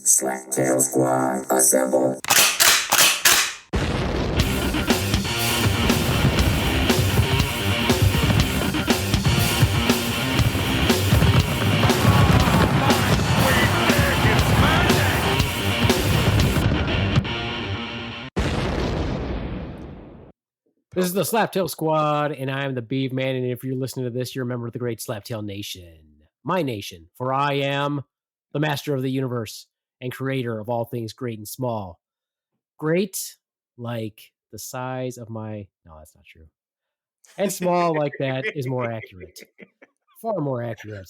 Slacktail Squad, assemble. This is the Slaptail Squad, and I am the Beaveman, and if you're listening to this, you're a member of the great Slaptail Nation. My nation, for I am the master of the universe and creator of all things great and small. Great, like the size of my... No, that's not true. And small like that is more accurate. Far more accurate.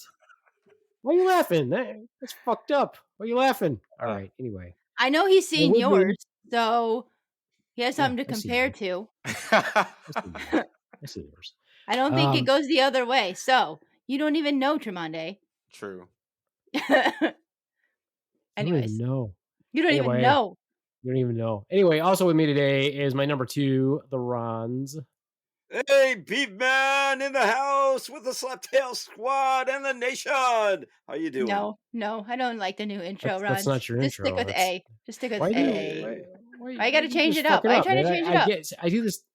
Why are you laughing? That's fucked up. Why are you laughing? All right, anyway. I know he's seen Well, yours, so he has something to I've seen compare yours. to. I see yours. I don't think it goes the other way. So you don't even know Tromondae. True. Anyways, No. you don't even know. You don't even know. Anyway, also with me today is my number 2, the Ronz. Hey, Beaveman in the house with the Slaptail Squad and the Nation. How you doing? No, I don't like the new intro, Ron. That's not your Just intro. stick with A. Just stick with Why A. Why I got to change it up. Why are you trying to change it up?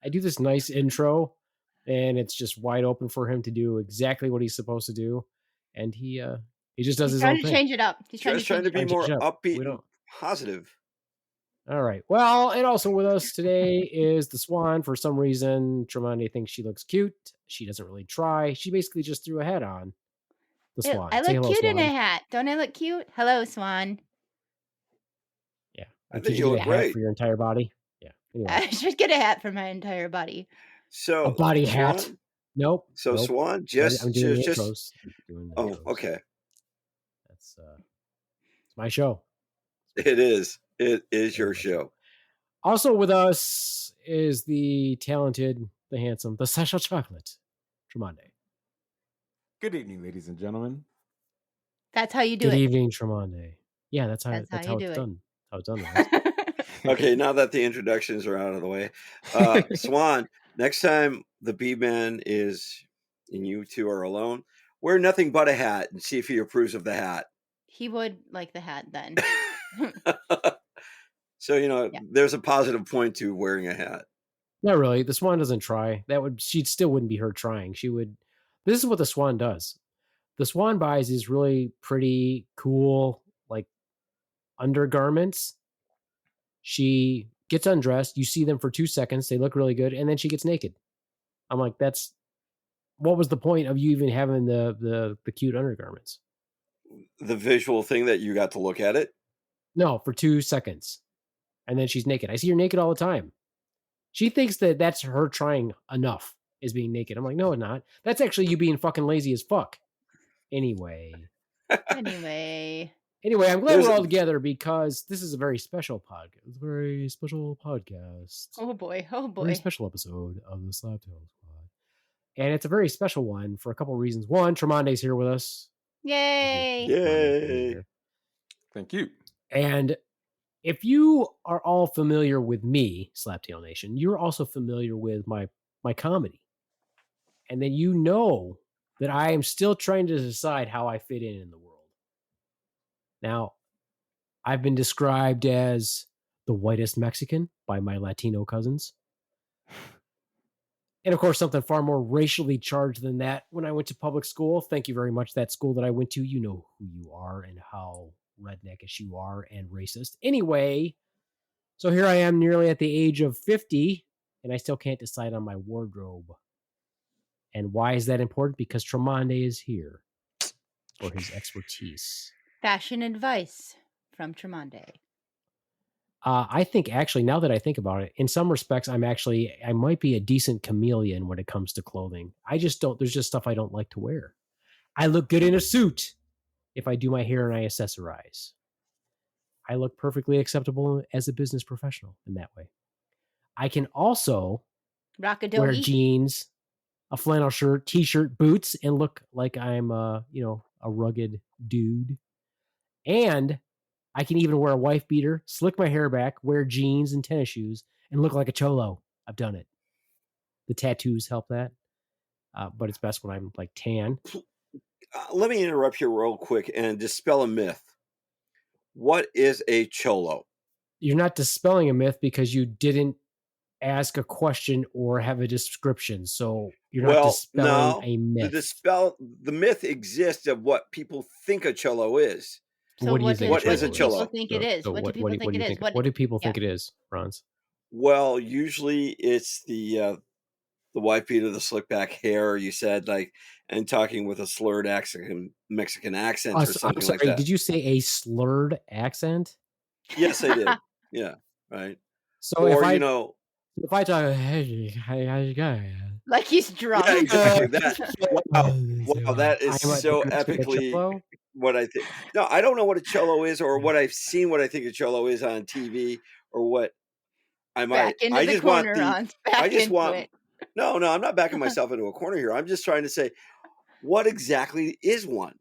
I do this nice intro, and it's just wide open for him to do exactly what he's supposed to do, and he just does his own thing. He's trying to change it up. He's trying to be more upbeat and positive. All right. Well, and also with us today is the Swan. For some reason, Tromondae thinks she looks cute. She doesn't really try. She basically just threw a hat on. The Swan. I Say look hello, cute Swan. in a hat. Don't I look cute? Hello, Swan. Yeah. I think you look great. great For your entire body. Yeah. Anyway. I should get a hat for my entire body. So a body Swan? hat. Nope. So nope. Swan, I'm doing the just. intros. Oh, okay. That's it's my show. It is. It is your show. Also with us is the talented, the handsome, the Special Chocolate, Tromondae. Good evening, ladies and gentlemen. That's how you do it. Good evening, Tromondae. Yeah, that's how it's done. How it's done. Okay, now that the introductions are out of the way, Swan, next time the B-Man is and you two are alone, wear nothing but a hat and see if he approves of the hat. He would like the hat then. So, there's a positive point to wearing a hat. Not really. The Swan doesn't try. She still wouldn't be her trying. She would. This is what the Swan does. The Swan buys these really pretty, cool, like undergarments. She gets undressed. You see them for 2 seconds. They look really good, and then she gets naked. I'm like, what was the point of you even having the cute undergarments? The visual thing that you got to look at it? No, for 2 seconds. And then she's naked. I see her naked all the time. She thinks that that's her trying enough, is being naked. I'm like, no, it's not. That's actually you being fucking lazy as fuck. Anyway, I'm glad we're all together because this is a very special podcast. It's a very special podcast. Oh boy. Very special episode of the Slaptail Squad. And it's a very special one for a couple of reasons. One, Tromondae's here with us. Yay! Thank you. And if you are all familiar with me, Slaptail Nation, you're also familiar with my comedy. And then you know that I am still trying to decide how I fit in the world. Now, I've been described as the whitest Mexican by my Latino cousins. And of course, something far more racially charged than that when I went to public school. Thank you very much. That school that I went to, you know who you are and how redneckish you are and racist. Anyway, so here I am nearly at the age of 50, and I still can't decide on my wardrobe. And why is that important? Because Tromondae is here for his expertise. Fashion advice from Tromondae. I think actually, now that I think about it, in some respects, I might be a decent chameleon when it comes to clothing. There's just stuff I don't like to wear. I look good in a suit if I do my hair and I accessorize. I look perfectly acceptable as a business professional in that way. I can also wear jeans, a flannel shirt, t-shirt, boots, and look like I'm a rugged dude. And I can even wear a wife beater, slick my hair back, wear jeans and tennis shoes, and look like a cholo. I've done it. The tattoos help that. But it's best when I'm like tan. Let me interrupt you real quick and dispel a myth. What is a cholo? You're not dispelling a myth because you didn't ask a question or have a description. So you're not dispelling a myth. The myth exists of what people think a cholo is. So what do you think? What is a cholo? What do people think it is? What do people think it is? What do people think it is, Ronz? Well, usually it's the wife beater, the slick back hair. You said and talking with a slurred Mexican accent or something like that. Did you say a slurred accent? Yes, I did. Yeah, right. So if I talk, hey, how's it going? Like he's drunk. Yeah, exactly. Wow, that is so epically what I think. No, I don't know what a cholo is, or what I've seen. What I think a cholo is on TV, or what I might. Back into I the just corner, want Ronz. I just want. It. No, I'm not backing myself into a corner here. I'm just trying to say, what exactly is one?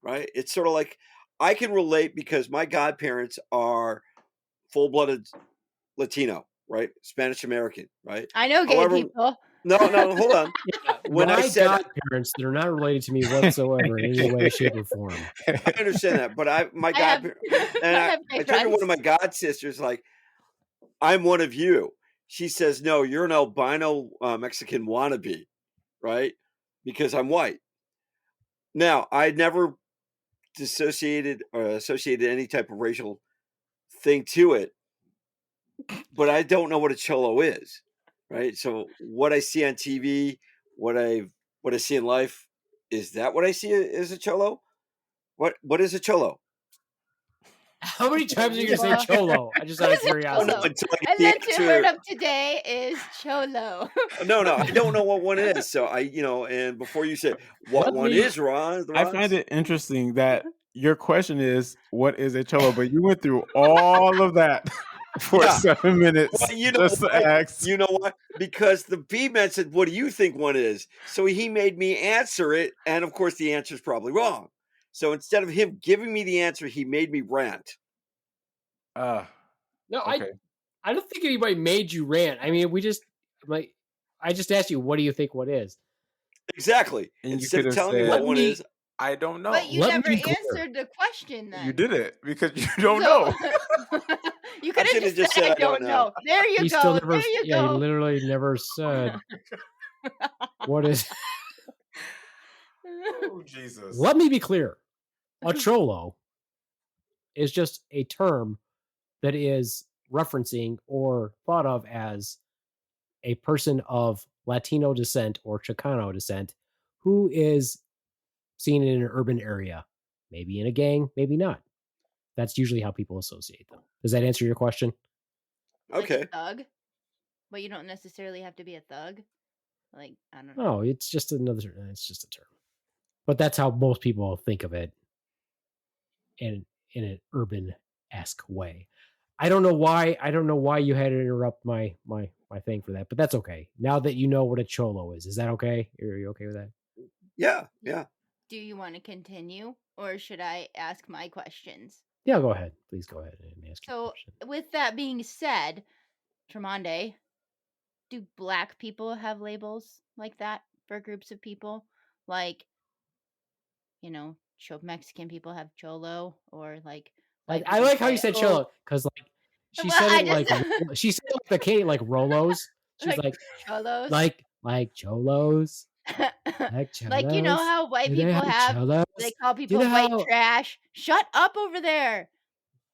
Right? It's sort of like I can relate because my godparents are full-blooded Latino, right? Spanish American, right? I know gay people. No, hold on. When my godparents, they're not related to me whatsoever in any way, shape, or form. I understand that, but I turned to one of my god sisters like, I'm one of you. She says, no, you're an albino Mexican wannabe, right? Because I'm white. Now, I never associated any type of racial thing to it, but I don't know what a cholo is, right? So what I see on TV, what I see in life, is that what I see as a cholo? What is a cholo? How many times are you going to say cholo? I just out of curiosity. And then the word of today is cholo. No, I don't know what one is. So and before you say what one is, Ron, I find it interesting that your question is what is a cholo, but you went through all of that for 7 minutes. Well, you know what? Because the Beaveman said, "What do you think one is?" So he made me answer it, and of course, the answer is probably wrong. So instead of him giving me the answer, he made me rant. No, okay. I don't think anybody made you rant. I mean, I just asked you, what do you think what is? Exactly. And instead of telling me what one is, I don't know. But you never answered the question then. You did it because you don't know. You could have just said, I don't know. There you go. There you go. You literally never said what is. Oh, Jesus. Let me be clear. A cholo is just a term that is referencing or thought of as a person of Latino descent or Chicano descent who is seen in an urban area, maybe in a gang, maybe not. That's usually how people associate them. Does that answer your question? Okay. Like a thug, but you don't necessarily have to be a thug. Like, I don't know. No, it's just a term. But that's how most people think of it in an urban-esque way. I don't know why you had to interrupt my thing for that, but that's okay. Now that you know what a cholo is that okay? Are you okay with that? Yeah. Do you want to continue, or should I ask my questions? Yeah, go ahead. Please go ahead and ask your question. With that being said, Tromondae, do black people have labels like that for groups of people? Like, Mexican people have cholo, or like I like how you said cholo because she said it she said the Kate like Rolos. She's like cholos, like cholos. Like, you know how white people have they call people white trash. Shut up over there.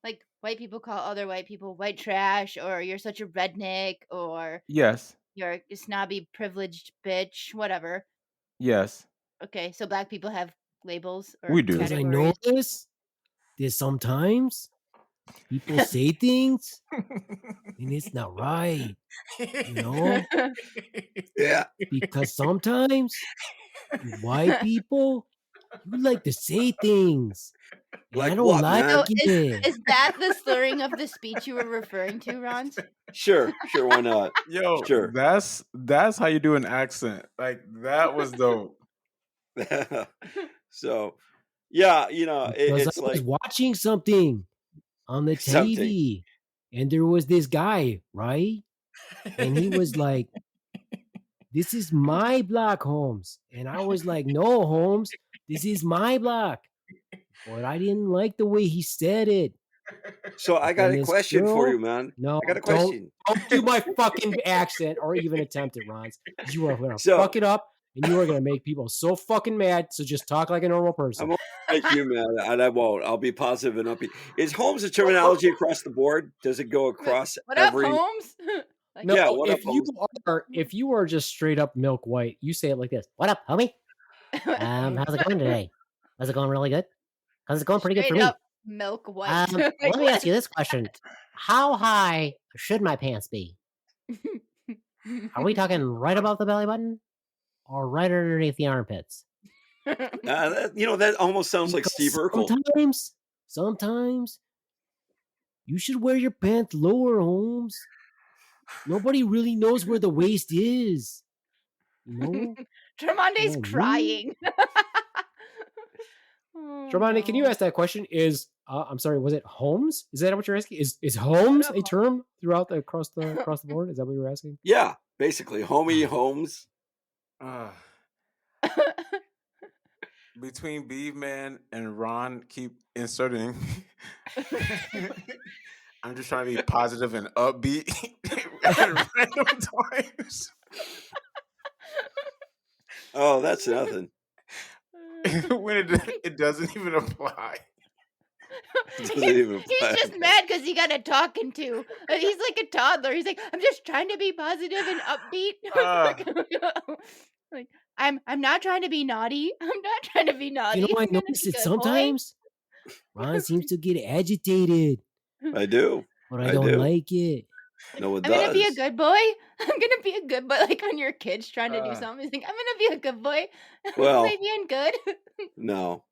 Like, white people call other white people white trash, or you're such a redneck, or yes, you're a snobby privileged bitch, whatever. Yes. Okay, so black people have labels or we do. Because I notice that sometimes people say things and it's not right. Yeah. Because sometimes white people, you like to say things. Like I don't what, like man? it. Is that the slurring of the speech you were referring to, Ronz? Sure, why not? Yo, sure. That's how you do an accent. Like, that was dope. So, yeah, it's I was watching something on the TV, and there was this guy, right? And he was like, "This is my block, Holmes." And I was like, "No, Holmes, this is my block." But I didn't like the way he said it. So I got a question for you, man. No, I got a question. Don't do my fucking accent or even attempt it, Ronz. You are going to fuck it up, and you are going to make people so fucking mad. So just talk like a normal person. I won't make you mad, and I won't. I'll be positive and upbeat. Is Holmes a terminology across the board? Does it go across every? Up, Holmes? Like, no, if you are just straight up milk white, you say it like this. What up, homie? How's it going today? How's it going really good? How's it going pretty good for me? Milk white. Let me ask you this question. How high should my pants be? Are we talking right above the belly button or right underneath the armpits? That almost sounds like Steve Urkel. Sometimes you should wear your pants lower, Holmes. Nobody really knows where the waist is. Tremondae's crying. Tromondae, can you ask that question? I'm sorry, was it Holmes? Is that what you're asking? Is Holmes a term throughout across the board? Is that what you were asking? Yeah, basically, homie, Holmes. Between Beaveman and Ron keep inserting. I'm just trying to be positive and upbeat at random times. Oh, that's nothing. When it doesn't even apply. He's just mad because he got a talking to. He's like a toddler. He's like, I'm just trying to be positive and upbeat. Like, I'm not trying to be naughty. I'm not trying to be naughty. You know, I noticed it sometimes. Ron seems to get agitated. I do. But I don't like it. No, it I'm going to be a good boy. I'm going to be a good boy. Like when your kid's trying to do something, you think, I'm going to be a good boy. Well, Am I being good? No.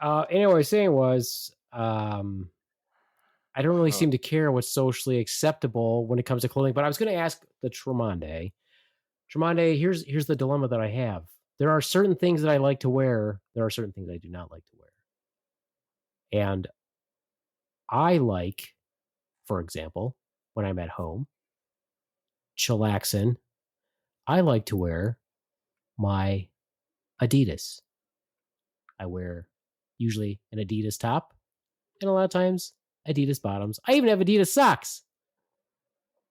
Anyway, saying was, I don't really seem to care what's socially acceptable when it comes to clothing. But I was going to ask the Tromondae. Tromondae, here's the dilemma that I have. There are certain things that I like to wear. There are certain things I do not like to wear. And I like, for example, when I'm at home, chillaxing, I like to wear my Adidas. I wear usually an Adidas top and a lot of times Adidas bottoms. I even have Adidas socks.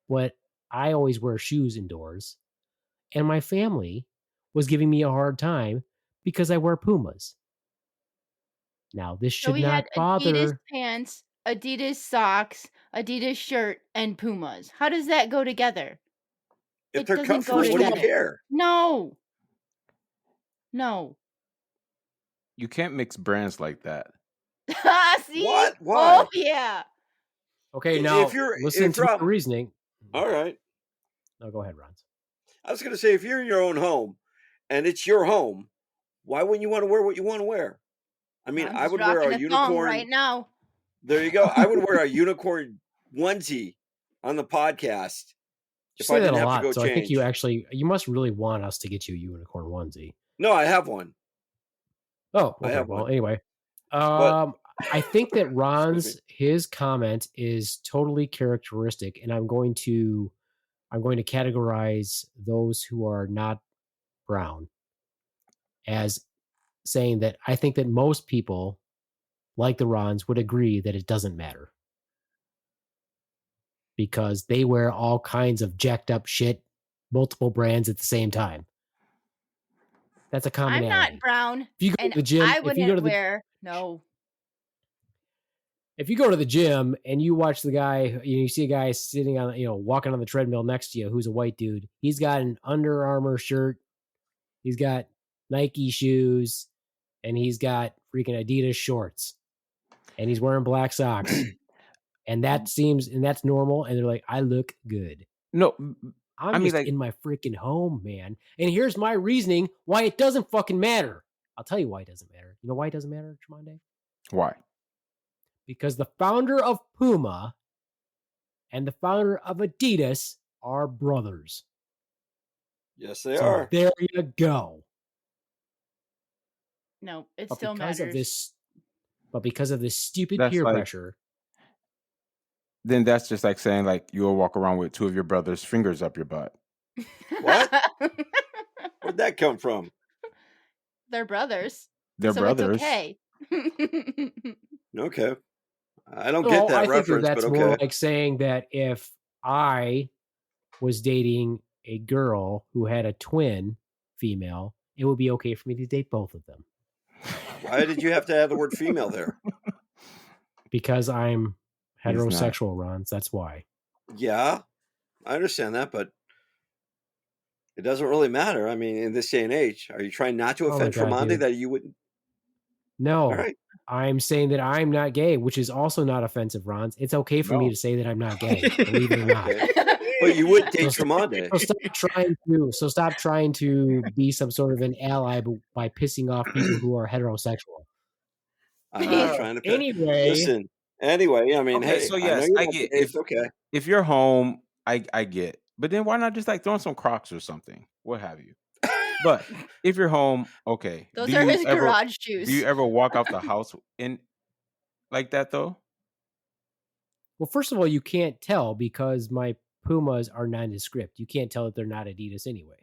But I always wear shoes indoors. And my family was giving me a hard time because I wear Pumas. Now, this should not bother. Adidas pants, Adidas socks, Adidas shirt, and Pumas. How does that go together? If they're comfortable, what do you care? No. You can't mix brands like that. See? What? Why? Oh, yeah. Okay, now listen to the reasoning. All right. No, go ahead, Ronz. I was going to say, if you're in your own home and it's your home, why wouldn't you want to wear what you want to wear? I mean, I would wear a unicorn right now. There you go. I would wear a unicorn onesie on the podcast if I didn't have to go change. I think you must really want us to get you a unicorn onesie. No, I have one. Oh, okay. I have one. Anyway, I think that Ron's his comment is totally characteristic, and I'm going to categorize those who are not brown as saying that I think that most people, like the Rons, would agree that it doesn't matter because they wear all kinds of jacked up shit, multiple brands at the same time. That's a commonality. I'm not brown. If you go to the gym, I wouldn't wear. No. If you go to the gym and you watch the guy, you see a guy sitting on, walking on the treadmill next to you, who's a white dude. He's got an Under Armour shirt. He's got Nike shoes, and he's got freaking Adidas shorts, and he's wearing black socks. And that's normal. And they're like, I look good. No, I'm just in my freaking home, man. And here's my reasoning why it doesn't fucking matter. I'll tell you why it doesn't matter. You know why it doesn't matter, Tromondae? Why? Because the founder of Puma and the founder of Adidas are brothers. Yes, they are. There you go. No, it still matters. But because of this stupid peer pressure. Then that's just like saying you'll walk around with two of your brother's fingers up your butt. What? Where'd that come from? They're brothers. They're brothers. It's okay. Okay. I don't get that I reference, think that's but more okay. like saying that if I was dating a girl who had a twin female, it would be okay for me to date both of them. Why did you have to add the word female there? Because I'm He's not. heterosexual, Ronz. That's why. Yeah, I understand that, but it doesn't really matter. I mean, in this day and age, are you trying not to Oh my offend God, Tremonti dude. that you wouldn't? No, All right. I'm saying that I'm not gay, which is also not offensive, Ronz. It's okay for me No. to say that I'm not gay, believe it or not. Okay. But you would date So Tremonti. stop trying to be some sort of an ally by pissing off people who are heterosexual. I'm not trying to. Anyway, Listen. Anyway, I mean, Okay, hey, so I know yes, you're I not get gay, it's okay. if you're home, I get. But then why not just like throw some Crocs or something? What have you? But if you're home, okay. Those are his garage shoes. Do you ever walk out the house in like that though? Well, first of all, you can't tell because my Pumas are nondescript. You can't tell that they're not Adidas anyway.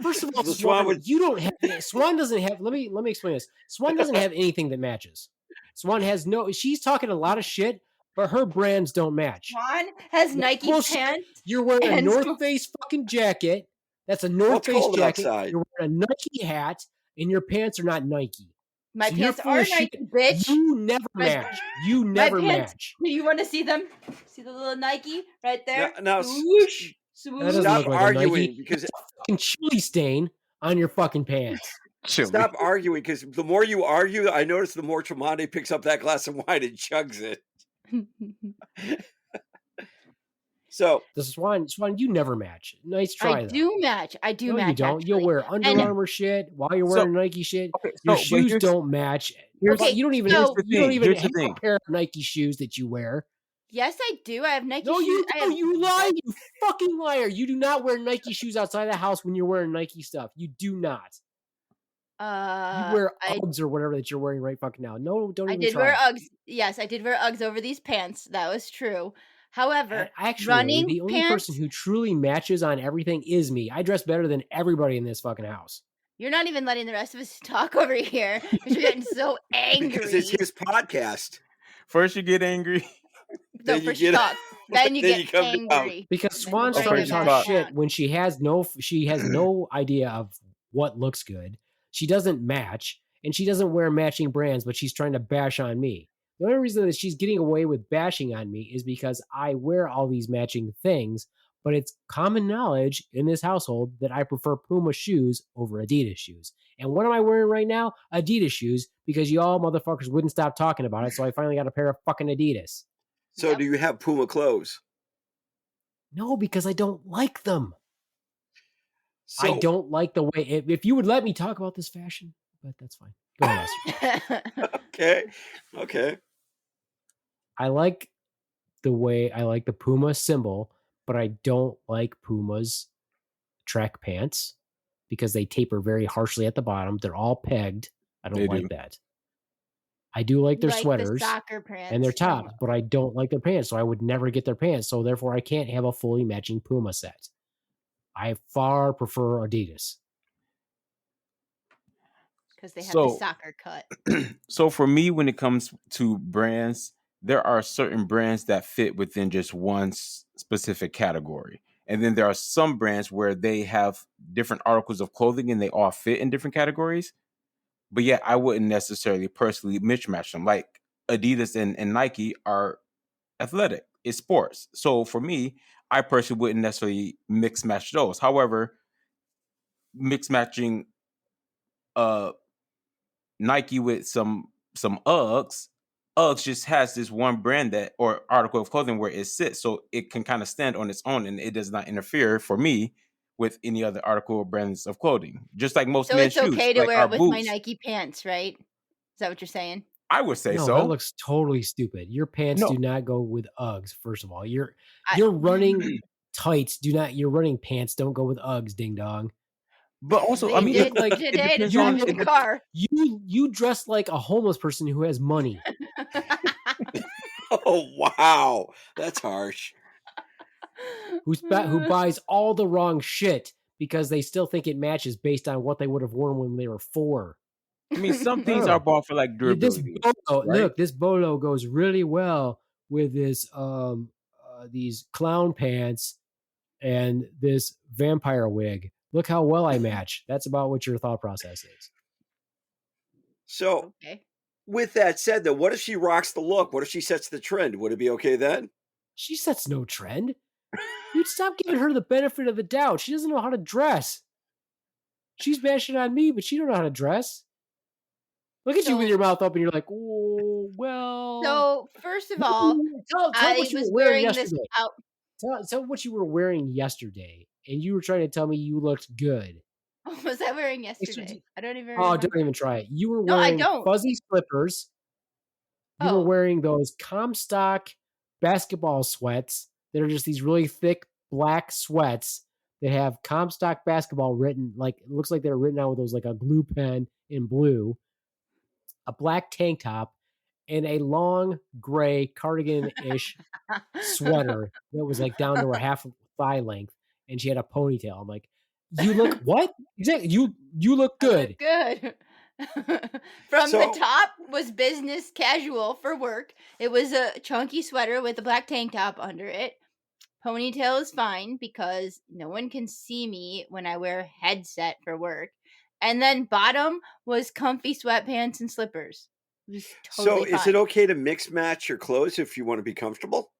First of all, The Swan, you don't have. Swan doesn't have. Let me explain this. Swan doesn't have anything that matches. Swan has no. She's talking a lot of shit, but her brands don't match. Swan has Nike pants. You're wearing a North Face fucking jacket. That's a North Face jacket. Outside? You're wearing a Nike hat, and your pants are not Nike. My pants are Nike, bitch. You never match. You never match. Do you want to see them? See the little Nike right there? Now swoosh, swoosh. Stop arguing because it's a fucking chili stain on your fucking pants. Stop arguing because the more you argue, I notice the more Tremonti picks up that glass of wine and chugs it. So the Swan, you never match. Nice try. I do match. No, you don't. You'll wear Under Armour shit while you're wearing Nike shit. Okay, your shoes don't match. Okay, you don't even have a pair of Nike shoes that you wear. Yes, I do. I have Nike shoes. You lie, you fucking liar. You do not wear Nike shoes outside the house when you're wearing Nike stuff. You do not. You wear Uggs or whatever that you're wearing right fucking now. No, don't even try. I did wear Uggs. Yes, I did wear Uggs over these pants. That was true. However, actually, the only person who truly matches on everything is me. I dress better than everybody in this fucking house. You're not even letting the rest of us talk over here because you're getting so angry. Because it's his podcast. First you get angry. No, first you talk. Then you get angry. Because Swan's trying to talk shit when she has no idea of what looks good. She doesn't match, and she doesn't wear matching brands, but she's trying to bash on me. The only reason that she's getting away with bashing on me is because I wear all these matching things, but it's common knowledge in this household that I prefer Puma shoes over Adidas shoes. And what am I wearing right now? Adidas shoes, because you all motherfuckers wouldn't stop talking about it, so I finally got a pair of fucking Adidas. So do you have Puma clothes? No, because I don't like them. So, I don't like the way... If you would let me talk about this fashion, but that's fine. Go ahead. Okay. I like the Puma symbol, but I don't like Puma's track pants because they taper very harshly at the bottom. They're all pegged. I don't like that. I do like their sweaters and their tops, but I don't like their pants, so I would never get their pants. So therefore, I can't have a fully matching Puma set. I far prefer Adidas. Because they have the soccer cut. So for me, when it comes to brands, there are certain brands that fit within just one specific category. And then there are some brands where they have different articles of clothing and they all fit in different categories. But yet I wouldn't necessarily personally mismatch them. Like Adidas and Nike are athletic. It's sports. So for me, I personally wouldn't necessarily mix match those. However, mix matching Nike with some Uggs just has this one brand that or article of clothing where it sits, so it can kind of stand on its own and it does not interfere for me with any other article or brands of clothing. Just like most men's shoes. So it's okay to wear it with my Nike pants, right? Is that what you're saying? I would say so. That looks totally stupid. Your pants do not go with Uggs. First of all, you're running tights. Your running pants don't go with Uggs. Ding dong. But also, I mean, you dress like a homeless person who has money. Oh wow, that's harsh. Who buys all the wrong shit because they still think it matches based on what they would have worn when they were 4. I mean, some things are bought for like durability. Look, this bolo goes really well with this these clown pants and this vampire wig. Look how well I match. That's about what your thought process is. So, with that said, though, what if she rocks the look? What if she sets the trend? Would it be okay then? She sets no trend. You'd stop giving her the benefit of the doubt. She doesn't know how to dress. She's bashing on me, but she don't know how to dress. Look at you with your mouth open. You're like, oh, well. So, first of all, tell what you were wearing yesterday. Tell what you were wearing yesterday, and you were trying to tell me you looked good. What was I wearing yesterday? I don't even remember. Oh, don't even try it. You were wearing fuzzy slippers. You were wearing those Comstock basketball sweats that are just these really thick black sweats that have Comstock basketball written, like it looks like they're written out with those like a glue pen in blue, a black tank top, and a long gray cardigan-ish sweater that was like down to her half thigh length, and she had a ponytail. I'm like, you look what? Exactly. You look good. Good. From the top was business casual for work. It was a chunky sweater with a black tank top under it. Ponytail is fine because no one can see me when I wear a headset for work. And then bottom was comfy sweatpants and slippers. It was totally fine. Is it okay to mix match your clothes if you want to be comfortable?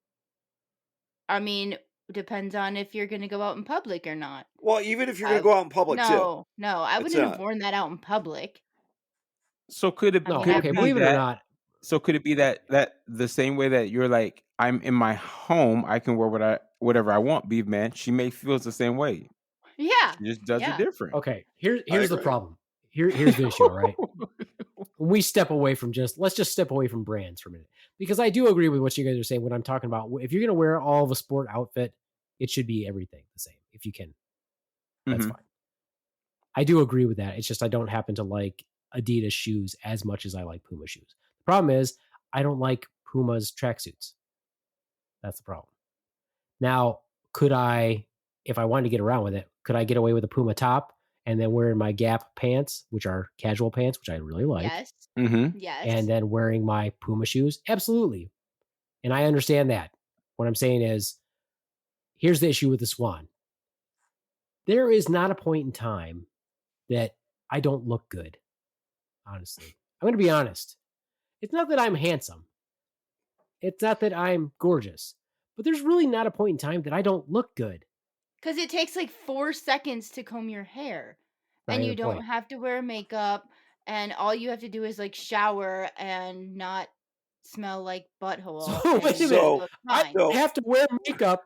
I mean, depends on if you're going to go out in public or not. Well, even if you're going to go out in public too. No, I wouldn't have worn that out in public. So could it be believe it or not? So could it be that the same way that you're like, I'm in my home, I can wear whatever I want, Beaveman. She may feel the same way. Yeah. She just does it different. Okay. Here's the problem. Here's the issue, right? When we step away from let's just step away from brands for a minute. Because I do agree with what you guys are saying when I'm talking about if you're going to wear all of a sport outfit, it should be everything the same if you can. That's fine. I do agree with that. It's just I don't happen to like Adidas shoes as much as I like Puma shoes. The problem is I don't like Puma's tracksuits. That's the problem. Now, could I, if I wanted to get around with it, could I get away with a Puma top and then wearing my Gap pants, which are casual pants, which I really like? Yes. Yes. And then wearing my Puma shoes? Absolutely. And I understand that. What I'm saying is, here's the issue with the Swan. There is not a point in time that I don't look good. Honestly, I'm going to be honest. It's not that I'm handsome. It's not that I'm gorgeous. But there's really not a point in time that I don't look good. Because it takes like 4 seconds to comb your hair. And you don't have to wear makeup. And all you have to do is like shower and not smell like butthole. So, wait a minute. I have to wear makeup.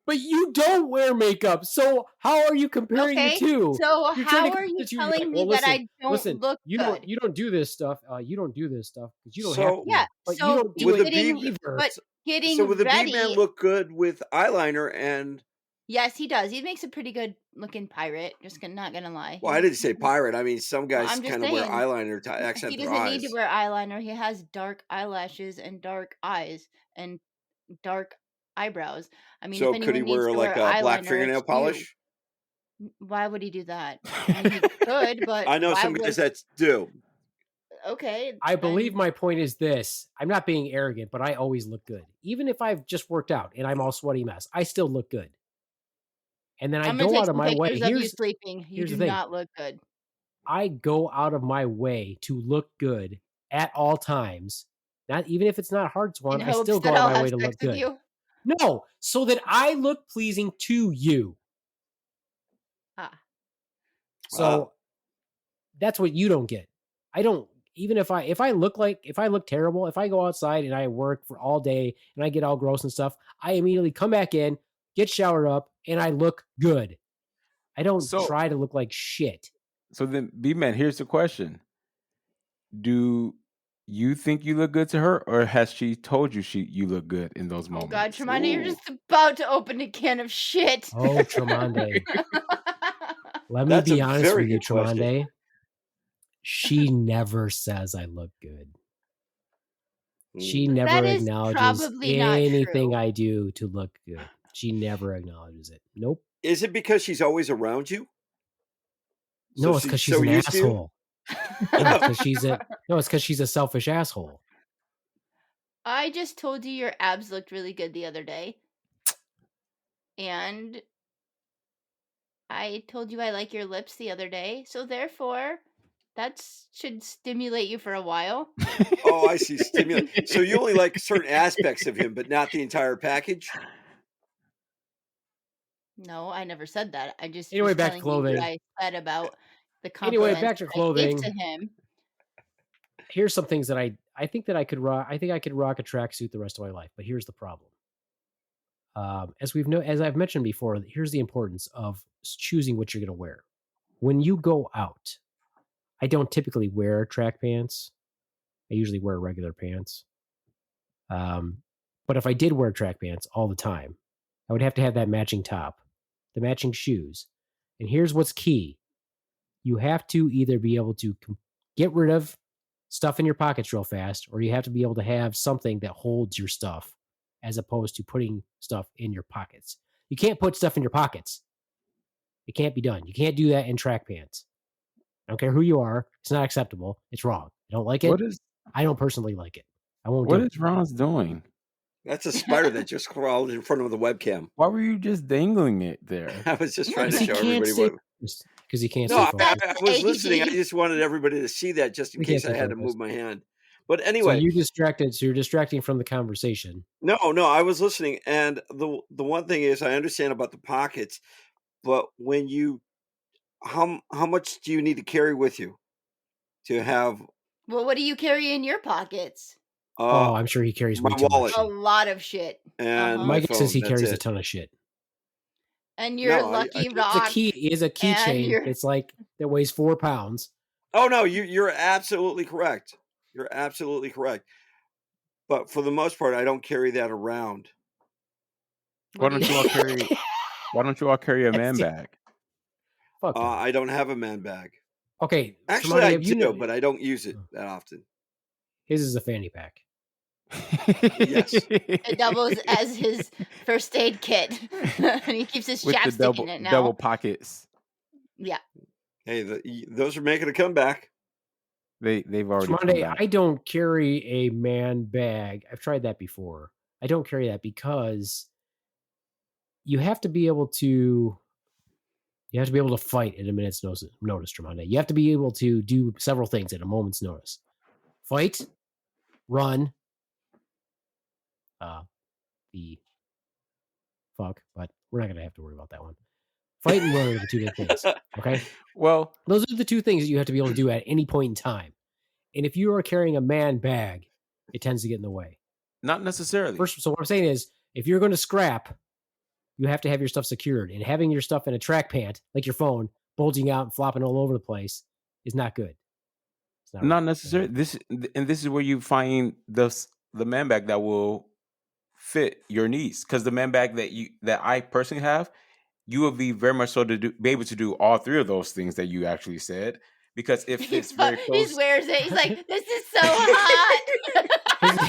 But you don't wear makeup, so how are you comparing the two? So how are you telling me that I don't look good? You don't do this stuff. You don't do this stuff because you don't have to. Yeah, but you don't do it either. But getting so would the ready, Beaveman look good with eyeliner and? Yes, he does. He makes a pretty good looking pirate. Just not gonna lie. Well, I didn't say pirate. I mean, some guys kind of wear eyeliner to accent their eyes. He doesn't need to wear eyeliner. He has dark eyelashes and dark eyes and dark eyebrows. I mean, so could he wear like a black fingernail polish? Why would he do that? I mean, he could, but I know some guys that do. Okay. I believe my point is this. I'm not being arrogant, but I always look good. Even if I've just worked out and I'm all sweaty mess, I still look good. And then I go out of my way. Here's you sleeping. You do not look good. I go out of my way to look good at all times. Not even if it's not hard, Swan. I still go out of my way to look good. No, so that I look pleasing to you. So that's what you don't get. I don't, even if I look terrible, if I go outside and I work for all day and I get all gross and stuff, I immediately come back in, get showered up, and I look good. I don't try to look like shit. So then, B-Man, here's the question. Do you think you look good to her, or has she told you you look good in those moments? Oh God, Tromondae, you're just about to open a can of shit. Oh, Tromondae. Let me be honest with you, Tromondae. She never says I look good. She never acknowledges anything I do to look good. She never acknowledges it. Nope. Is it because she's always around you? No, it's because she's an asshole. No, it's because she's a selfish asshole. I just told you your abs looked really good the other day. And I told you I like your lips the other day. So therefore, that should stimulate you for a while. Oh, I see. Stimulate. So you only like certain aspects of him, but not the entire package? No, I never said that. I just Anyway, was back to telling you what clothing. I said about the Anyway, compliments back to that I gave clothing. to him. Here's some things that I think that I could rock. I think I could rock a tracksuit the rest of my life. But here's the problem. As I've mentioned before, here's the importance of choosing what you're going to wear. When you go out, I don't typically wear track pants. I usually wear regular pants. But if I did wear track pants all the time, I would have to have that matching top, the matching shoes. And here's what's key. You have to either be able to get rid of stuff in your pockets real fast, or you have to be able to have something that holds your stuff as opposed to putting stuff in your pockets. You can't put stuff in your pockets. It can't be done. You can't do that in track pants. I don't care who you are. It's not acceptable. It's wrong. I don't like it. I don't personally like it. I won't do it. What is Ronz doing? That's a spider that just crawled in front of the webcam. Why were you just dangling it there? I was just trying to show everybody what... Because he can't see. I was listening. I just wanted everybody to see that just in case I had to move my hand. But anyway. So you're distracting from the conversation. No, I was listening. And the one thing is, I understand about the pockets, but when you... How much do you need to carry with you to have... Well, what do you carry in your pockets? I'm sure he carries my wallet. A lot of shit. And my guess is he carries a ton of shit. And your lucky rock is a keychain. It's like that weighs 4 pounds. Oh no, you're absolutely correct. You're absolutely correct. But for the most part, I don't carry that around. Why don't you all carry a man bag? I don't have a man bag. Okay, actually, I do, but I don't use it that often. His is a fanny pack. Yes, it doubles as his first aid kit, and he keeps his chapstick in it now. Double pockets. Yeah. Hey, those are making a comeback. They've already. Tromondae, I don't carry a man bag. I've tried that before. I don't carry that because you have to be able to. You have to be able to fight at a minute's notice, Tromondae. You have to be able to do several things at a moment's notice. Fight, run, but we're not going to have to worry about that one. Fight and run are the two big things, okay? Well, those are the two things that you have to be able to do at any point in time. And if you are carrying a man bag, it tends to get in the way. Not necessarily. So what I'm saying is, if you're going to scrap, you have to have your stuff secured. And having your stuff in a track pant, like your phone, bulging out and flopping all over the place is not good. It's not necessarily. This is where you find the man bag that will fit your needs. Because the man bag that I personally have, you will be very much so to be able to do all three of those things that you actually said. Because if it's very close, he wears it. He's like, "This is so hot."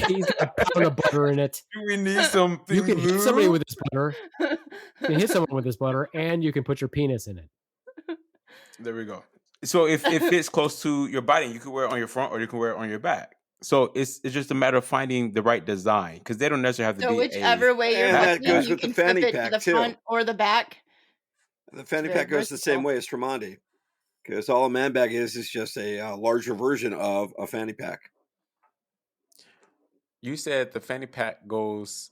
He's got a pound of butter in it. Do we need something? You can hit somebody with this butter. You can hit someone with this butter, and you can put your penis in it. There we go. So if it fits close to your body, you can wear it on your front or you can wear it on your back. So it's just a matter of finding the right design because they don't necessarily have to be. So whichever way you're looking, that goes with the fanny pack to the too. front or the back. The fanny pack goes the same way as Tromondae. Because all a man bag is just a larger version of a fanny pack. You said the fanny pack goes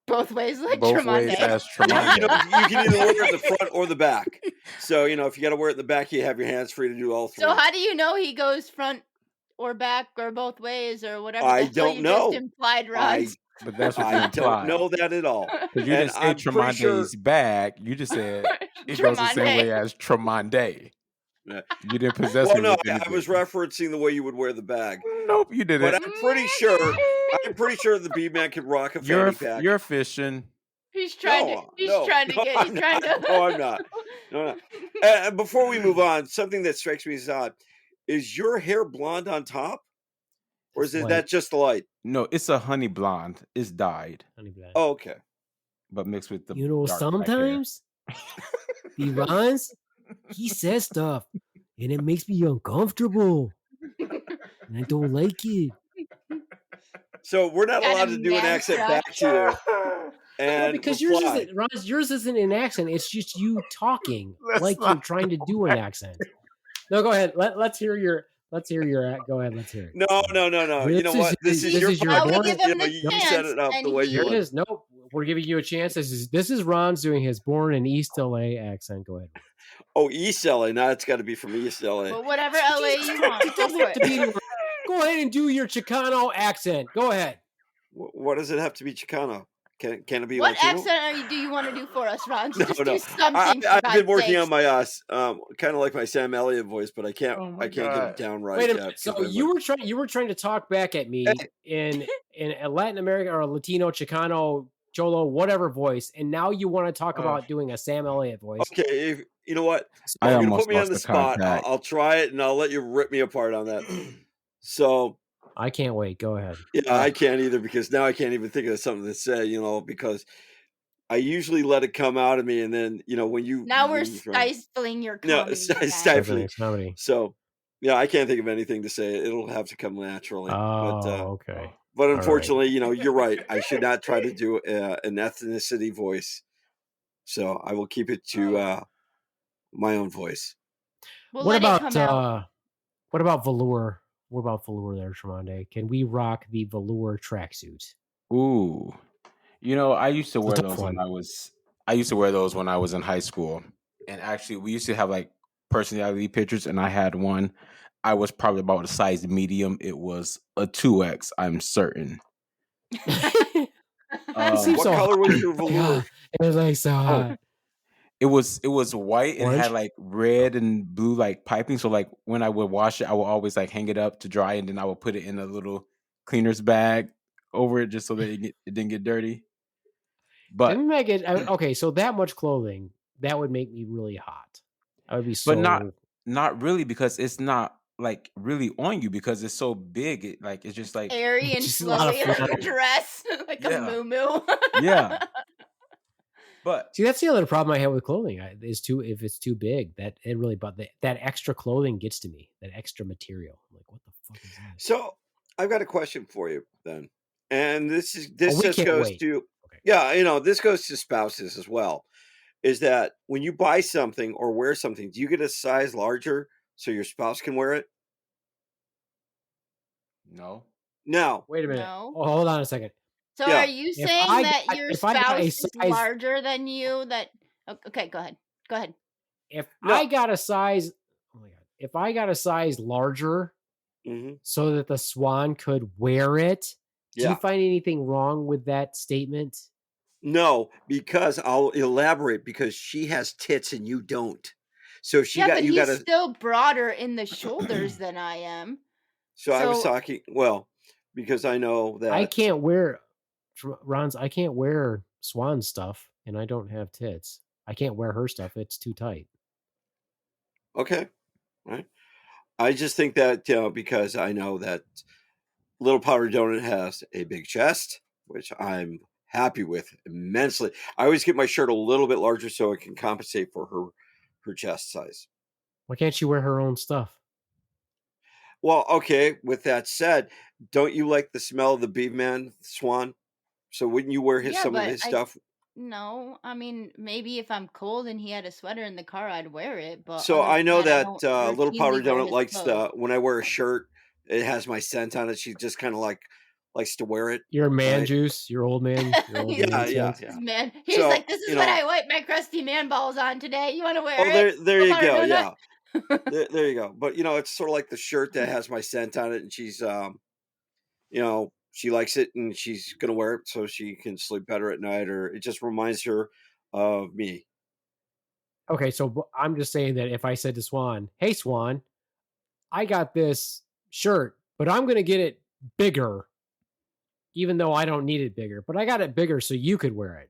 both ways, like Tromondae. As Tromondae. You can either wear it in the front or the back. So if you got to wear it in the back, you have your hands free to do all three. So how do you know he goes front or back or both ways or whatever? I don't know. Just implied, Ronz. But that's what I don't know that at all. Because you didn't say Tromondae's bag. You just said it goes the same way as Tromondae. You didn't possess it. No, I was referencing the way you would wear the bag. Nope, you didn't. But I'm pretty sure the Beaveman can rock a fanny pack. You're fishing. He's trying to. No, I'm not. No. Before we move on, something that strikes me as odd is your hair blonde on top, or is that just the light? No, it's a honey blonde. It's dyed. Honey blonde. Oh, okay. But mixed with the sometimes the Ronz, he says stuff and it makes me uncomfortable, and I don't like it. So we're not allowed to do an accent back to you. And because reply. yours isn't an accent. It's just you talking like you're trying to do an accent. No, go ahead. Let's hear your. Go ahead. Let's hear it. No. You know what? This is your born. You set it up the way you want. It is. Nope. We're giving you a chance. This is Ronz doing his born in East LA accent. Go ahead. Oh, East LA. Now it's got to be from East LA. Well, whatever LA you want. Go for it. Go ahead and do your Chicano accent. Go ahead. What does it have to be Chicano? Can it be what Latino? accent do you want to do for us, Ron? No. Do something. I've been working on my kind of like my Sam Elliott voice, but I can't get it down right. Wait a minute. So you were trying to talk back at me in a Latin American or a Latino, Chicano, Cholo, whatever voice, and now you want to talk about doing a Sam Elliott voice. Okay, you know what? You're gonna put me on the spot. I'll try it, and I'll let you rip me apart on that. So. I can't wait. Go ahead. Yeah, I can't either because now I can't even think of something to say, because I usually let it come out of me. And then, when you. Now we're stifling your comedy. No, stifling. So, yeah, I can't think of anything to say. It'll have to come naturally. Okay. But unfortunately, you're right. I should not try to do an ethnicity voice. So I will keep it to my own voice. What about velour? What about velour there, Tromondae? Can we rock the velour tracksuit? Ooh. I used to wear those when I was in high school. And actually, we used to have like personality pictures, and I had one. I was probably about a size medium. It was a 2X, I'm certain. What color was your velour? It was like so hot. It was white and had like red and blue like piping. So like when I would wash it, I would always like hang it up to dry, and then I would put it in a little cleaner's bag over it just so that it didn't get dirty. But okay, so that much clothing that would make me really hot. I would be so. But not really, because it's not like really on you because it's so big. It's just like airy and flowy like a dress, like a moo-moo. Yeah. But see, that's the other problem I have with clothing. If it's too big, that extra clothing gets to me. That extra material. I'm like, what the fuck is that? So I've got a question for you then, and this goes to spouses as well. Is that when you buy something or wear something, do you get a size larger so your spouse can wear it? No. Wait a minute. No. Oh, hold on a second. So are you saying that your spouse is larger than you? Okay, go ahead. If I got a size larger, so that the Swan could wear it, do you find anything wrong with that statement? No, because I'll elaborate. Because she has tits and you don't. So he's still broader in the shoulders than I am. So I was talking because I know that I can't wear. Ronz, I can't wear Swan stuff, and I don't have tits. I can't wear her stuff; it's too tight. Okay, right. I just think that because I know that Little Powder Donut has a big chest, which I'm happy with immensely. I always get my shirt a little bit larger so it can compensate for her chest size. Why can't she wear her own stuff? Well, okay. With that said, don't you like the smell of the Beaveman Swan? So wouldn't you wear some of his stuff? No, I mean, maybe if I'm cold and he had a sweater in the car, I'd wear it. But so I know that Little Powder Donut likes when I wear a shirt, it has my scent on it. She just kind of likes to wear it. Your man juice, your old man. Yeah. Man, he's like, this is what I wipe my crusty man balls on today. You want to wear it? There you go. Yeah. there you go. But it's sort of like the shirt that has my scent on it, and she's she likes it and she's gonna wear it so she can sleep better at night, or it just reminds her of me. Okay, so I'm just saying that if I said to Swan, "Hey Swan, I got this shirt, but I'm gonna get it bigger, even though I don't need it bigger, but I got it bigger so you could wear it."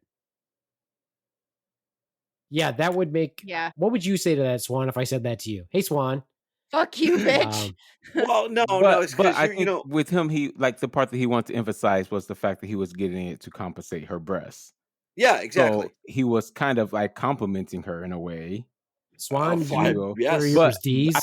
Yeah, that would make. Yeah. What would you say to that, Swan, if I said that to you? Hey, Swan. Fuck you, bitch. Well, no. But I think with him, he the part that he wanted to emphasize was the fact that he was getting it to compensate her breasts. Yeah, exactly. So he was kind of like complimenting her in a way. Swan, yes. But D's.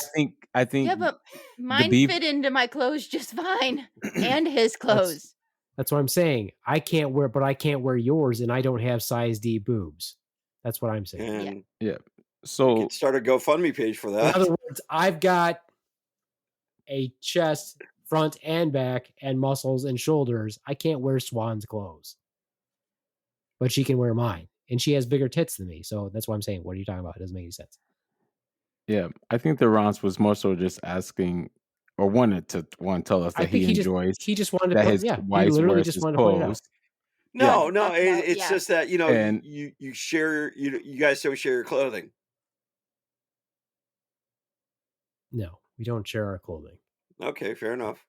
I think. Yeah, but mine fit into my clothes just fine, and his clothes. That's what I'm saying. I can't wear yours, and I don't have size D boobs. That's what I'm saying. And yeah. So we could start a GoFundMe page for that. In other words, I've got a chest, front and back, and muscles and shoulders. I can't wear Swan's clothes, but she can wear mine, and she has bigger tits than me. So that's why I'm saying, what are you talking about? It doesn't make any sense. Yeah, I think the Ronz was more so just asking or wanted to tell us that he enjoys. He just wanted that to his he wife literally wears just his wanted to point it out. clothes. No, it's just that And- you share you guys don't share your clothing. No, we don't share our clothing. Okay, fair enough.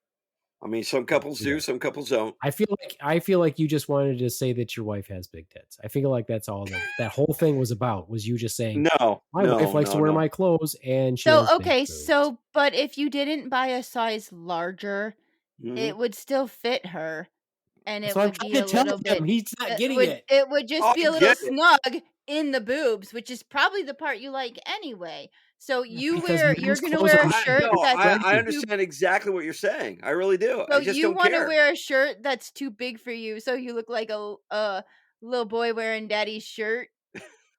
I mean, some couples do, some couples don't. I feel like you just wanted to say that your wife has big tits. I feel like that's all that whole thing was about. Was you just saying, my wife likes to wear my clothes, and she has big boobs. But if you didn't buy a size larger, it would still fit her, and it would be a little bit. He's not getting it. It would just be a little snug in the boobs, which is probably the part you like anyway. So you're going to wear a shirt that's I understand exactly what you're saying. I really do. So I just you don't want care. to wear a shirt that's too big for you, so you look like a little boy wearing daddy's shirt.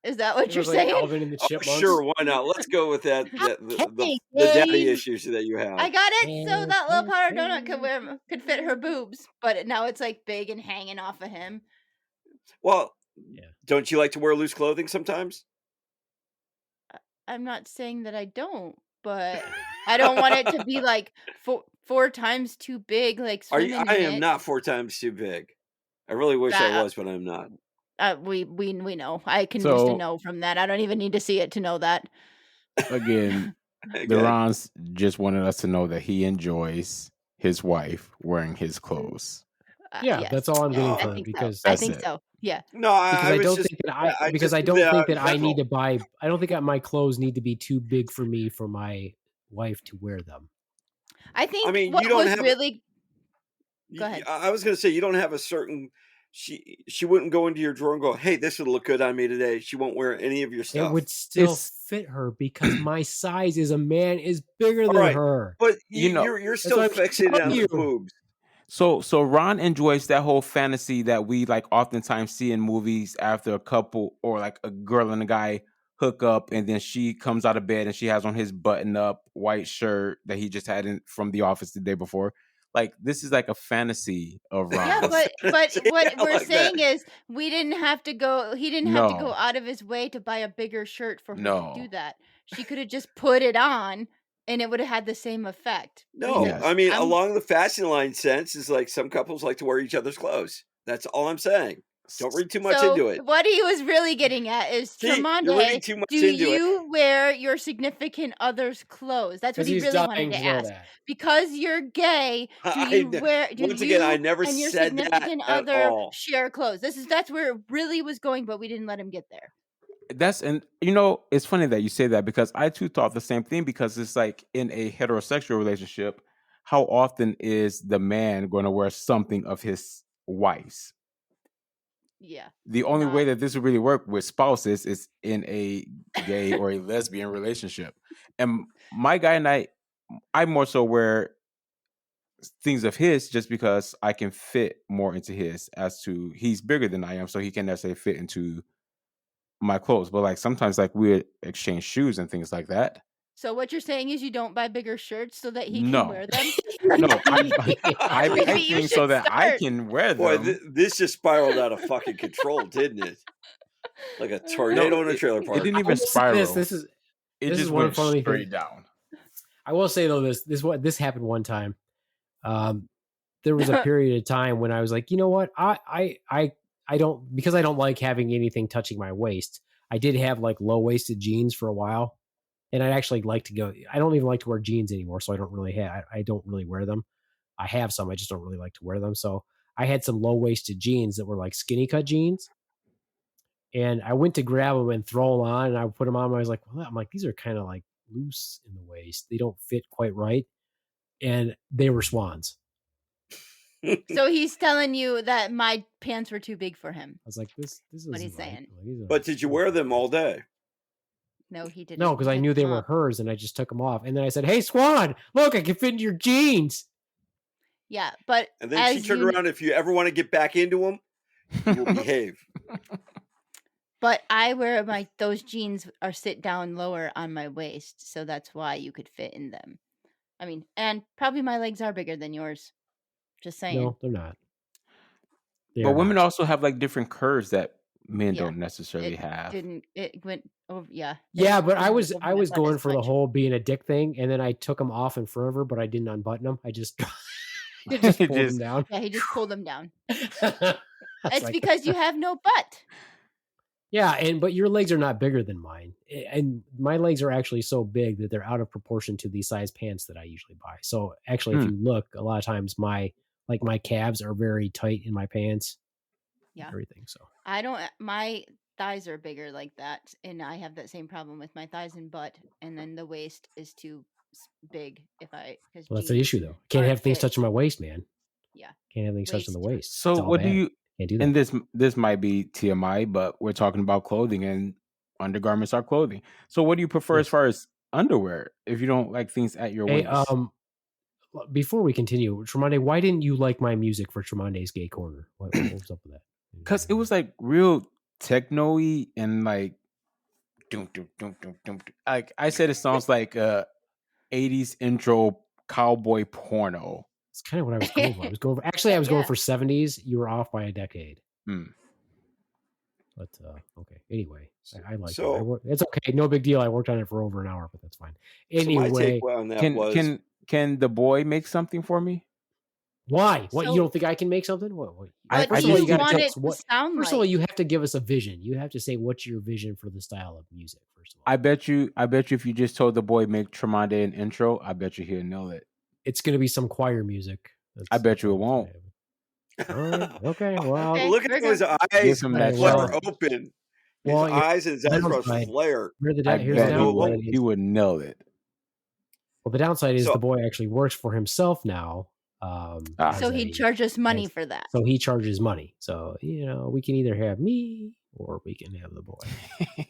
Is that what you're saying? Alvin and the Chipmunks? Sure, why not? Let's go with that. The daddy issues that you have. I got it. So that little powder donut could fit her boobs, but now it's like big and hanging off of him. Well, don't you like to wear loose clothing sometimes? I'm not saying that I don't, but I don't want it to be like four times too big, like swimming I am not 4 times too big. I really wish I was, but I'm not. We know. I can just know from that. I don't even need to see it to know that. Again, the Ronz just wanted us to know that he enjoys his wife wearing his clothes. Yes. That's all I'm getting from it, because I think so. Yeah. No, I don't think that I need to buy. I don't think my clothes need to be too big for me for my wife to wear them. I think. I mean, what you don't was have really. Go ahead. I was going to say, you don't have a certain. She wouldn't go into your drawer and go, "Hey, this would look good on me today." She won't wear any of your stuff. It would still fit her because my size as a man is bigger than her. But you're still fixated on the boobs. So Ron enjoys that whole fantasy that we like oftentimes see in movies after a couple or like a girl and a guy hook up, and then she comes out of bed and she has on his button up white shirt that he just had from the office the day before. Like, this is like a fantasy of Ron. Yeah, but what we're saying is he didn't have to go out of his way to buy a bigger shirt for her to do that. She could have just put it on and it would have had the same effect. No, I mean, along the fashion line sense is like some couples like to wear each other's clothes. That's all I'm saying. Don't read too much into it. What he was really getting at is, Tromondae, do you wear your significant other's clothes? That's what he really wanted to ask. Because you're gay, I never and your said significant that other at all. share clothes? That's where it really was going, but we didn't let him get there. It's funny that you say that, because I too thought the same thing, because it's like in a heterosexual relationship, how often is the man going to wear something of his wife's? Yeah. The only way that this would really work with spouses is in a gay or a lesbian relationship. And my guy and I more so wear things of his just because I can fit more into his, as to he's bigger than I am, so he can necessarily fit into my clothes. But like sometimes like we exchange shoes and things like that. So what you're saying is you don't buy bigger shirts so that he can wear them? No, I buy things so that I can wear them. Boy, this just spiraled out of fucking control, didn't it? Like a tornado in a trailer park. It didn't even spiral. It just went straight down. I will say though, this happened one time. There was a period of time when I was like, you know what, I don't, because I don't like having anything touching my waist. I did have like low waisted jeans for a while. And I'd actually like to go. I don't even like to wear jeans anymore, so I don't really wear them. I have some, I just don't really like to wear them. So I had some low waisted jeans that were like skinny cut jeans, and I went to grab them and throw them on, and I put them on. And I was like, well, these are kind of like loose in the waist. They don't fit quite right, and they were Swans. So he's telling you that my pants were too big for him. I was like, this is what he's saying. But did you wear them all day? No, he didn't. No, because I knew they were hers, and I just took them off. And then I said, "Hey, Swan, look, I can fit into your jeans." Yeah, but and then she turned around. If you ever want to get back into them, you will behave. But I wear those jeans are sit down lower on my waist, so that's why you could fit in them. I mean, and probably my legs are bigger than yours. Just saying. No, they're not. But women also have like different curves that men don't necessarily have. It went over? Yeah. Yeah, but I was going for the whole being a dick thing, and then I took them off in forever, but I didn't unbutton them. I just pulled them down. Yeah, he just pulled them down. It's like, because you have no butt. Yeah, but your legs are not bigger than mine, and my legs are actually so big that they're out of proportion to the size pants that I usually buy. So actually, if you look, a lot of times my calves are very tight in my pants. Yeah, everything. So my thighs are bigger like that, and I have that same problem with my thighs and butt, and then the waist is too big. Because that's the issue though. Can't have things touching my waist, man. Yeah, can't have things touching the waist. So what do you? Can't do that. And this might be TMI, but we're talking about clothing, and undergarments are clothing. So what do you prefer as far as underwear? If you don't like things at your waist. Before we continue, Tromondae, why didn't you like my music for Tromondae's Gay Corner? What was up with that? Because it was like real techno-y and like like I said, it sounds like 80s intro cowboy porno. It's kind of what I was going for. I was going for 70s. You were off by a decade. But okay. Anyway, I like it. It's okay. No big deal. I worked on it for over an hour, but that's fine. Anyway, so my take on that can the boy make something for me? Why? What, you don't think I can make something? What first of all, you have to give us a vision. You have to say what's your vision for the style of music. First of all, I bet you if you just told the boy make Tromondae an intro, I bet you he'll nail it. It's going to be some choir music. I bet you it won't. Okay. Well, look at his eyes flare open. His eyes and his eyebrows flare. He would nail it. Well, the downside is the boy actually works for himself now. So he charges money for that. So he charges money. So, we can either have me or we can have the boy.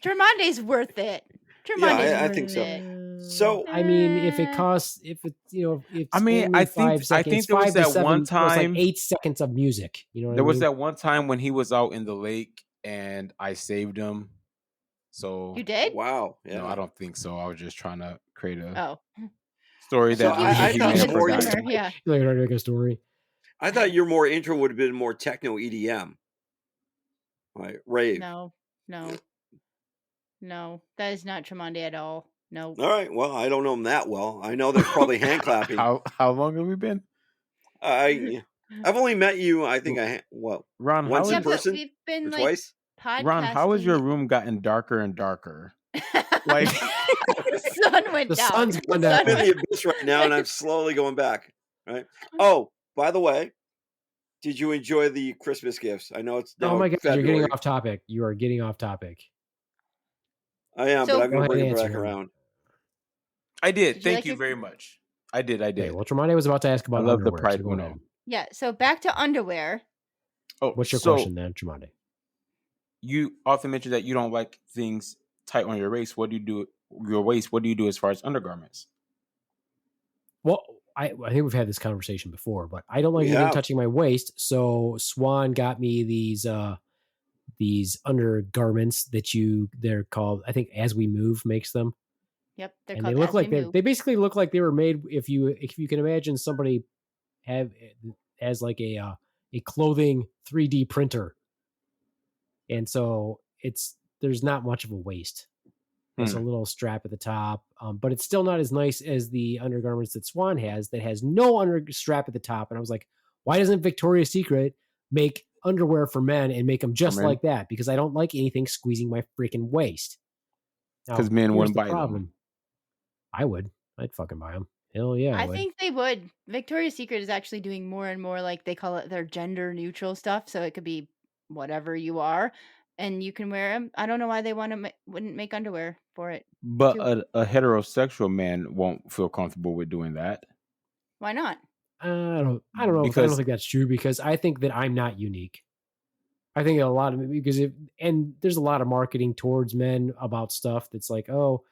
Tromondae's worth it. I think so. So I mean, if it costs, if it's I think there was that one time, 8 seconds of music. There was that one time when he was out in the lake and I saved him. So you did? Wow. Yeah. No, I don't think so. I was just trying to create a story that I thought more. Yeah, like to make a story. I thought your more intro would have been more techno EDM, right? Rave. No, that is not Tromondae at all. No. All right. Well, I don't know him that well. I know there's probably hand clapping. How long have we been? I've only met you. I think Ron, once in person. We've been twice. Ron, how has your room gotten darker and darker? Like the sun went down. The sun's going down. I'm in the abyss right now, and I'm slowly going back. Right. Oh, by the way, did you enjoy the Christmas gifts? I know it's oh my God, February. You're getting off topic. You are getting off topic. I am, but I'm going to bring it back around. I did. Thank you very much. I did. Okay, well, Tromondae was about to ask about I love underwear, the pride so going on. Yeah, so back to underwear. Oh, what's your question then, Tromondae? You often mention that you don't like things tight on your waist. What do you do? Your waist. What do you do as far as undergarments? Well, I think we've had this conversation before, but I don't like anything touching my waist. So Swan got me these undergarments they're called, I think As We Move makes them. Yep, they're and called they look As like We Move. They basically look like they were made if you can imagine somebody as like a clothing 3D printer. And so there's not much of a waist. There's a little strap at the top, but it's still not as nice as the undergarments that Swan has that has no strap at the top. And I was like, why doesn't Victoria's Secret make underwear for men and make them just like that? Because I don't like anything squeezing my freaking waist. Because men wouldn't buy them. I would. I'd fucking buy them. Hell yeah. I think they would. Victoria's Secret is actually doing more and more, like they call it their gender neutral stuff. So it could be whatever you are and you can wear them. I don't know why they wouldn't make underwear for it. But a heterosexual man won't feel comfortable with doing that. Why not? I don't know. I don't think that's true because I think that I'm not unique. I think a lot of because there's a lot of marketing towards men about stuff that's like, oh,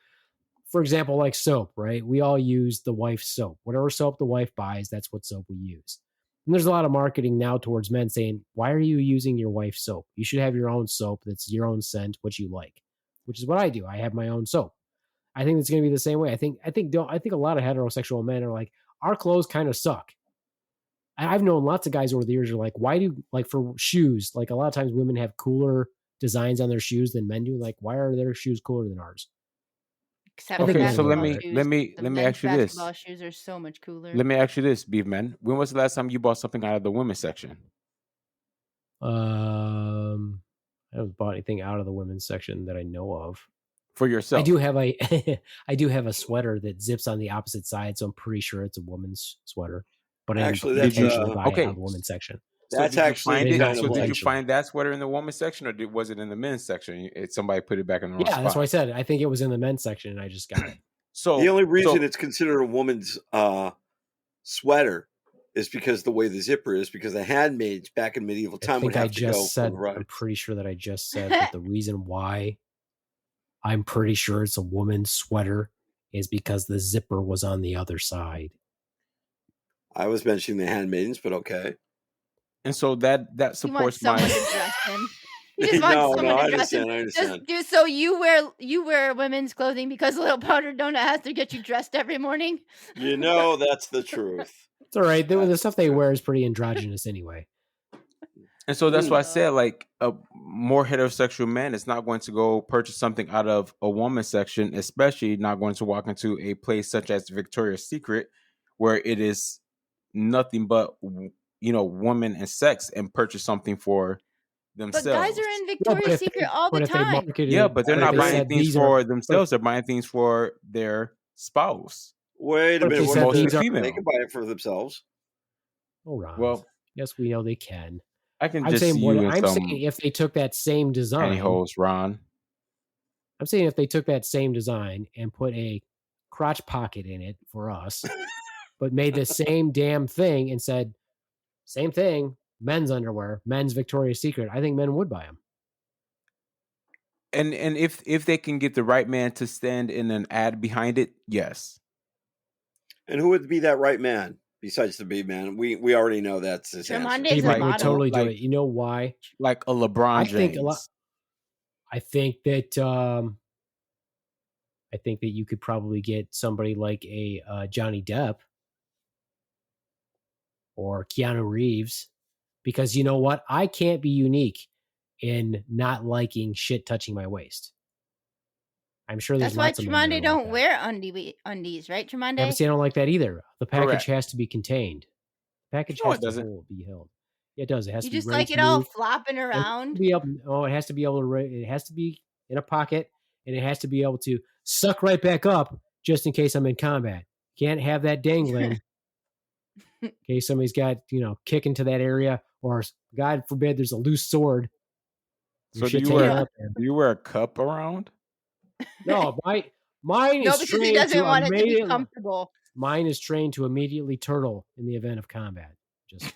for example, like soap, right? We all use the wife's soap. Whatever soap the wife buys, that's what soap we use. And there's a lot of marketing now towards men saying, why are you using your wife's soap? You should have your own soap that's your own scent, what you like, which is what I do. I have my own soap. I think it's going to be the same way. I think a lot of heterosexual men are like, our clothes kind of suck. I've known lots of guys over the years are like, why do, like, for shoes, like a lot of times women have cooler designs on their shoes than men do. Like, why are their shoes cooler than ours? Except Okay, so let basketball me shoes. let me The let me men's ask you this. basketball shoes are so much cooler. Let me ask you this, Beaveman. When was the last time you bought something out of the women's section? I haven't bought anything out of the women's section that I know of. For yourself? I do have a sweater that zips on the opposite side, so I'm pretty sure it's a woman's sweater. But Actually, I that's usually buy it okay. out of the women's section. So That's did you actually find it? kind So of did like you find that sweater in the women's section, or was it in the men's section? Somebody put it back in the wrong Yeah, spot. that's what I said. I think it was in the men's section, and I just got it. So the only reason it's considered a woman's sweater is because the way the zipper is, because the handmaids back in medieval time would have to go for the right. I'm pretty sure that I just said that the reason why I'm pretty sure it's a woman's sweater is because the zipper was on the other side. I was mentioning the handmaidens, but okay. And so that supports my. He just wants someone to dress him. I understand. So you wear women's clothing because Little Powder Donut has to get you dressed every morning? You know, that's the truth. It's all right. The stuff they wear is pretty androgynous anyway. And so that's why I said, like, a more heterosexual man is not going to go purchase something out of a woman's section, especially not going to walk into a place such as Victoria's Secret, where it is nothing but, women and sex, and purchase something for themselves. But guys are in Victoria's Secret all the time. Yeah, but they're not buying things for themselves. They're buying things for their spouse. Wait a minute. They can buy it for themselves. Oh, Ronz. Well, yes, we know they can. I'm saying if they took that same design. Pantyhose, Ron. I'm saying if they took that same design and put a crotch pocket in it for us, but made the same damn thing and said, same thing, men's underwear, men's Victoria's Secret, I think men would buy them. And if they can get the right man to stand in an ad behind it, yes. And who would be that right man besides the Beaveman? We already know that's his answer. Beaveman would totally do it. You know why? Like a LeBron James. I think that you could probably get somebody like a Johnny Depp or Keanu Reeves, because you know what? I can't be unique in not liking shit touching my waist. I'm sure there's lots of men. That's why Tromondae don't like wear undies, right, Tromondae? Yeah, but see, I don't like that either. The package Correct. has to be contained. The package has to be held. Yeah, it does. It has to be. You just like it all flopping around. It has to be able to. It has to be in a pocket, and it has to be able to suck right back up just in case I'm in combat. Can't have that dangling in case somebody's got kick into that area, or God forbid there's a loose sword. So do you wear a cup around? No, mine is because trained he doesn't want it to be comfortable. Mine is trained to immediately turtle in the event of combat.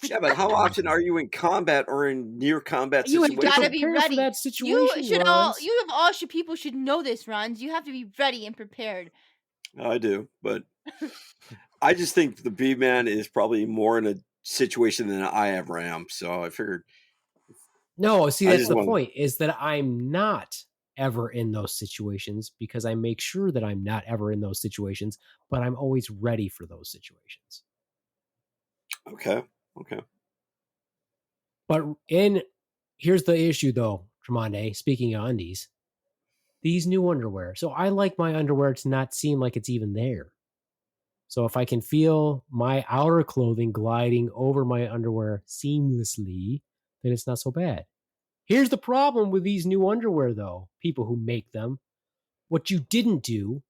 Yeah, but how often are you in combat or in near combat situations? You gotta be ready. That situation, people should know this, Ronz. You have to be ready and prepared. I do, but I just think the Beaveman is probably more in a situation than I ever am. So I figured. No, see, that's the point, is that I'm not ever in those situations, because I make sure that I'm not ever in those situations, but I'm always ready for those situations. Okay. But here's the issue though, Tromondae, speaking of undies, these new underwear. So I like my underwear to not seem like it's even there. So if I can feel my outer clothing gliding over my underwear seamlessly, then it's not so bad. Here's the problem with these new underwear, though, people who make them. What you didn't do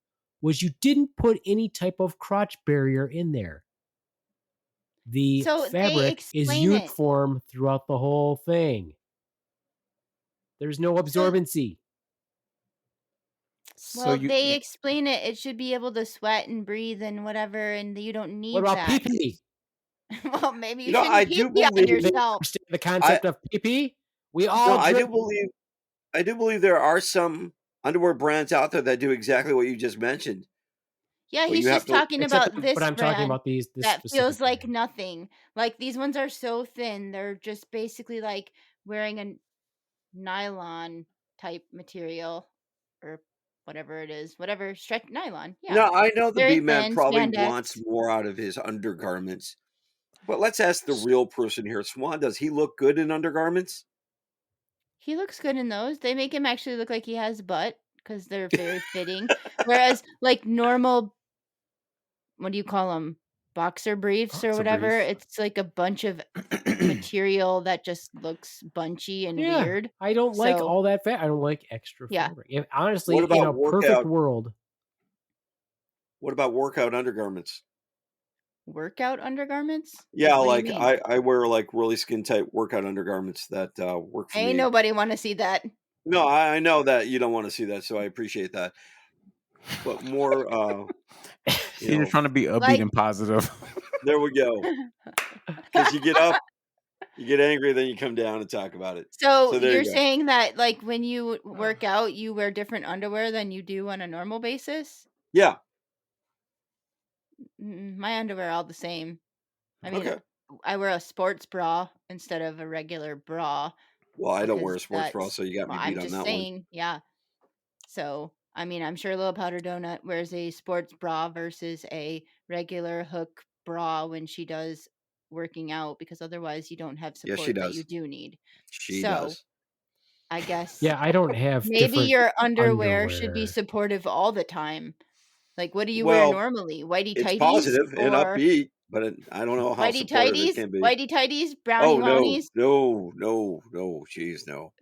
was you didn't put any type of crotch barrier in there. The fabric is uniform throughout the whole thing. There's no absorbency. Well, they explain it. It should be able to sweat and breathe and whatever, and you don't need that. What about pee-pee? Well, maybe you shouldn't pee on yourself. The concept of pee-pee? We all. No, I do believe there are some underwear brands out there that do exactly what you just mentioned. Yeah, he's just talking about this but I'm brand talking about these that feels like brand. nothing. Like these ones are so thin; they're just basically like wearing a nylon type material or whatever it is, whatever stretch nylon. Yeah. No, I know the Very Beaveman thin, probably spandex. wants more out of his undergarments. But let's ask the real person here. Swan, does he look good in undergarments? He looks good in those. They make him actually look like he has butt because they're very fitting. Whereas, like normal, what do you call them? Boxer briefs or whatever. It's like a bunch of material that just looks bunchy and weird. I don't like all that fat. I don't like extra fabric. Honestly, what about in a perfect world. What about workout undergarments? Workout undergarments? Yeah, like I wear like really skin tight workout undergarments that work for me. Ain't nobody want to see that. No, I know that you don't want to see that, so I appreciate that. But more, you're trying to be upbeat and positive. There we go. Because you get up, you get angry, then you come down and talk about it. So you're saying that like when you work out, you wear different underwear than you do on a normal basis? Yeah. My underwear are all the same. I mean, I wear a sports bra instead of a regular bra. Well, I don't wear a sports bra, so you got me beat on that one. Yeah. So, I mean, I'm sure Little Powder Donut wears a sports bra versus a regular hook bra when she does working out, because otherwise you don't have support that you do need. She does. I guess. Yeah, I don't have. Maybe your underwear should be supportive all the time. Like, what do you wear normally? Whitey tighties? It's positive and upbeat, but I don't know how Whitey supportive tighties? it can be. Whitey tighties? Brownie brownies? No, jeez, no.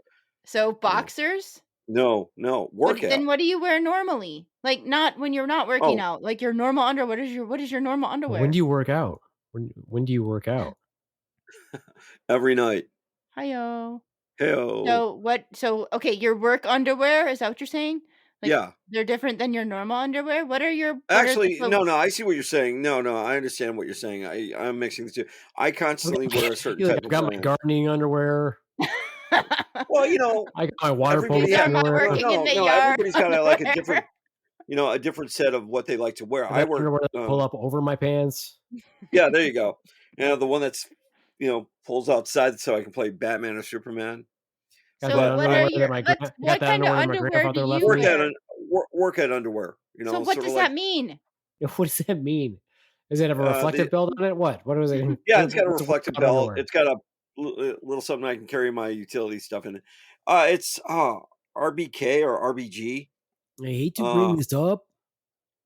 So boxers? No, workout. Then what do you wear normally? Like, not when you're not working out. Like your normal underwear. What is your normal underwear? When do you work out? When do you work out? Every night. Hi-yo. Hey-o. So what? So okay, your work underwear, is that what you're saying? Like, yeah, they're different than your normal underwear. What are your actually? No. I see what you're saying. No, I understand what you're saying. I'm mixing the two. I constantly wear a certain type of. I got my gardening underwear. Well, I got my water polo underwear. No, everybody's got a different, a different set of what they like to wear. I wear underwear that pull up over my pants. Yeah, there you go. The one that's pulls outside so I can play Batman or Superman. So what are your what kind of underwear do you wear? Workout underwear. So what does that mean? What does that mean? Does it have a reflective belt on it? What is it? Yeah, it's got a reflective belt. Underwear. It's got a little something I can carry my utility stuff in it. It's RBK or RBG. I hate to bring this up,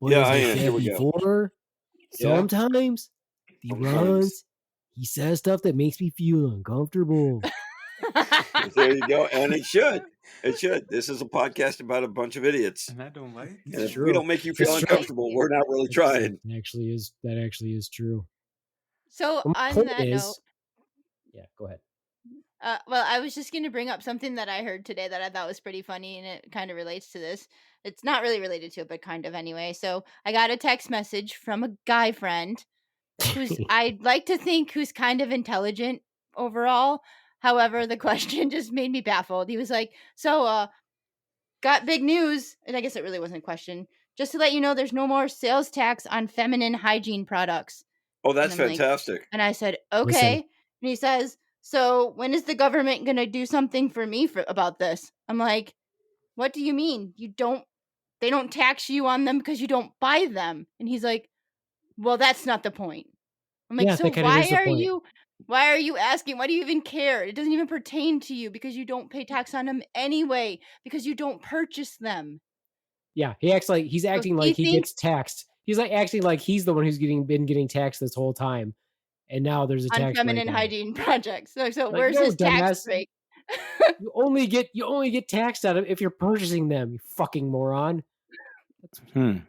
but yeah, as I said before, sometimes the Ronz, he says stuff that makes me feel uncomfortable. There you go, and it should. It should. This is a podcast about a bunch of idiots, and I don't like it. And if we don't make you feel uncomfortable, we're not really trying. That actually is true. So on that note, yeah, go ahead. Well, I was just going to bring up something that I heard today that I thought was pretty funny, and it kind of relates to this. It's not really related to it, but kind of anyway. So I got a text message from a guy friend who's I'd like to think who's kind of intelligent overall. However, the question just made me baffled. He was like, so, got big news. And I guess it really wasn't a question. Just to let you know, there's no more sales tax on feminine hygiene products. Oh, that's fantastic. And I said, okay. Listen. And he says, so when is the government going to do something for me about this? I'm like, what do you mean? They don't tax you on them because you don't buy them. And he's like, well, that's not the point. I'm like, so why are you asking? Why do you even care? It doesn't even pertain to you because you don't pay tax on them anyway, because you don't purchase them. Yeah, he acts like he's acting like he gets taxed. He's like acting like he's the one who's been getting taxed this whole time. And now there's a tax on feminine hygiene projects. So where's his tax break? you only get taxed out of if you're purchasing them, you fucking moron. Now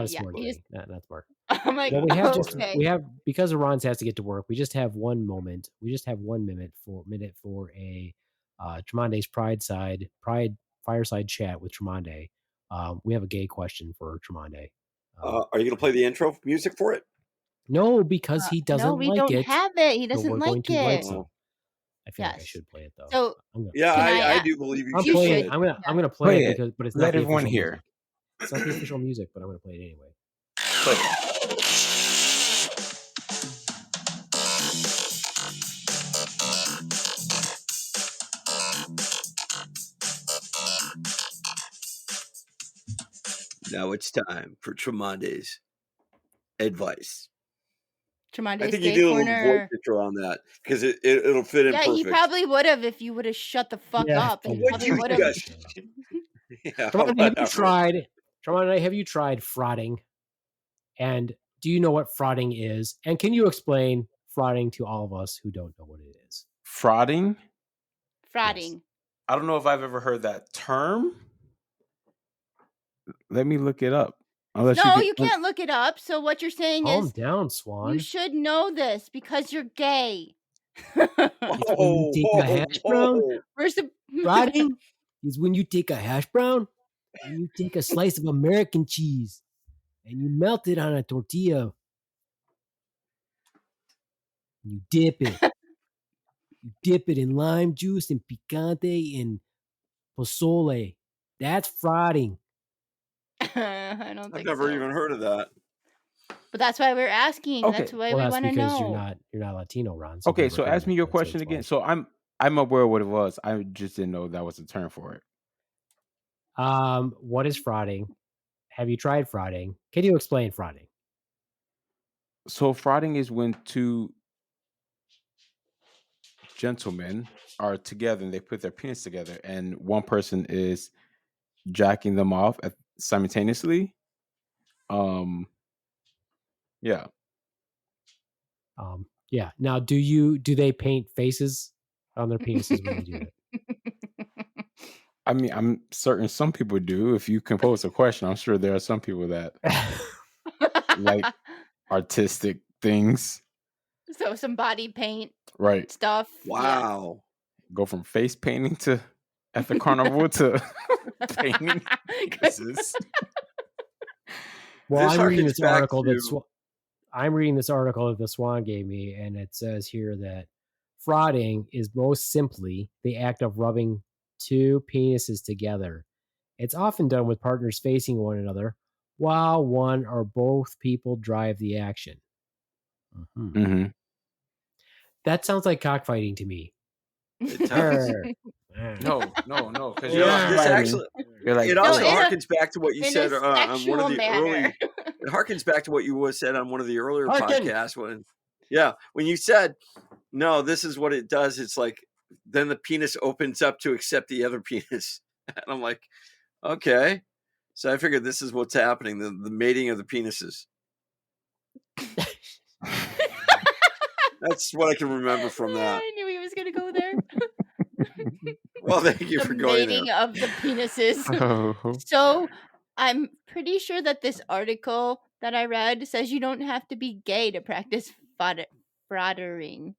it's smart. Not smart. I'm like, well, we have because Ronz has to get to work. We just have 1 moment. We just have 1 minute for a Tromondae's Pride fireside chat with Tromondae. We have a gay question for Tromondae. Are you going to play the intro music for it? No, because he doesn't like it. No, we don't have it. He doesn't like it. I feel like I should play it though. So I do believe you should. Play it. I'm gonna play it because, but it's let not everyone the hear. Music. It's not the official music, but I'm gonna play it anyway. Play it. Now it's time for Tromondae's advice. Tromondae's I think you do a little voice intro on that because it'll fit in perfect. Yeah, he probably would have if you would have shut the fuck up. And probably would have. Tromondae, have you tried frauding? And do you know what frauding is? And can you explain frauding to all of us who don't know what it is? Frauding? Frauding. Yes. I don't know if I've ever heard that term. Let me look it up. You can't look it up. So what you're saying is, calm down, Swan. You should know this because you're gay. It's when you take a hash brown. Frauding is when you take a hash brown and you take a slice of American cheese and you melt it on a tortilla. You dip it. You dip it in lime juice and picante and pozole. That's frauding. I've never even heard of that. But that's why we're asking. Okay. That's why we want to know. You're not Latino, Ron. Okay, so ask me your question again. So I'm aware of what it was. I just didn't know that was a term for it. What is frauding? Have you tried frauding? Can you explain frauding? So frauding is when two gentlemen are together and they put their penis together, and one person is jacking them off simultaneously. Yeah. Yeah. Now, do they paint faces on their penises when they do it? I mean, I'm certain some people do. If you can pose a question, I'm sure there are some people that like artistic things. So some body paint, right? Stuff. Wow. Yeah. Go from face painting to at the carnival to painting faces. Well, I'm reading this article that the Swan gave me, and it says here that frauding is most simply the act of rubbing two penises together. It's often done with partners facing one another while one or both people drive the action. Mm-hmm. Mm-hmm. That sounds like cockfighting to me. No. Because it also harkens back to what you said on one of the early. It harkens back to what you said on one of the earlier podcasts when you said, "No, this is what it does." It's like then the penis opens up to accept the other penis, and I'm like, okay. So I figured this is what's happening: the mating of the penises. That's what I can remember from that. I knew he was going to go there. Well, thank you for going mating there. Of the penises. Oh. So I'm pretty sure that this article that I read says you don't have to be gay to practice frauding.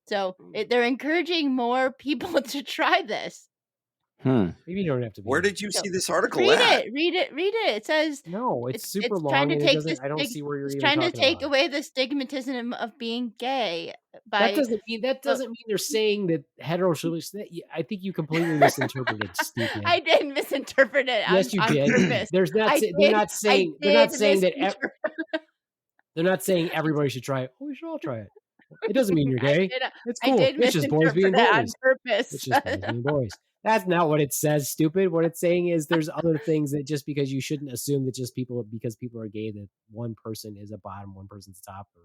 So they're encouraging more people to try this. Maybe you don't have to be. Where did you see this article Read it. It says no. It's super long. Trying to take I don't see where you're even trying to take about. away the stigmatism of being gay. That doesn't mean they're saying that heterosexual. I think you completely misinterpreted, stupid. I didn't misinterpret it. Yes, you did. There's not. They're not saying that. They're not saying everybody should try it. Oh, we should all try it. It doesn't mean you're gay. It's cool. It's just boys being boys. On purpose. It's just boys being boys. That's not what it says, stupid. What it's saying is there's other things that just because you shouldn't assume that just because people are gay that one person is a bottom, one person's top, or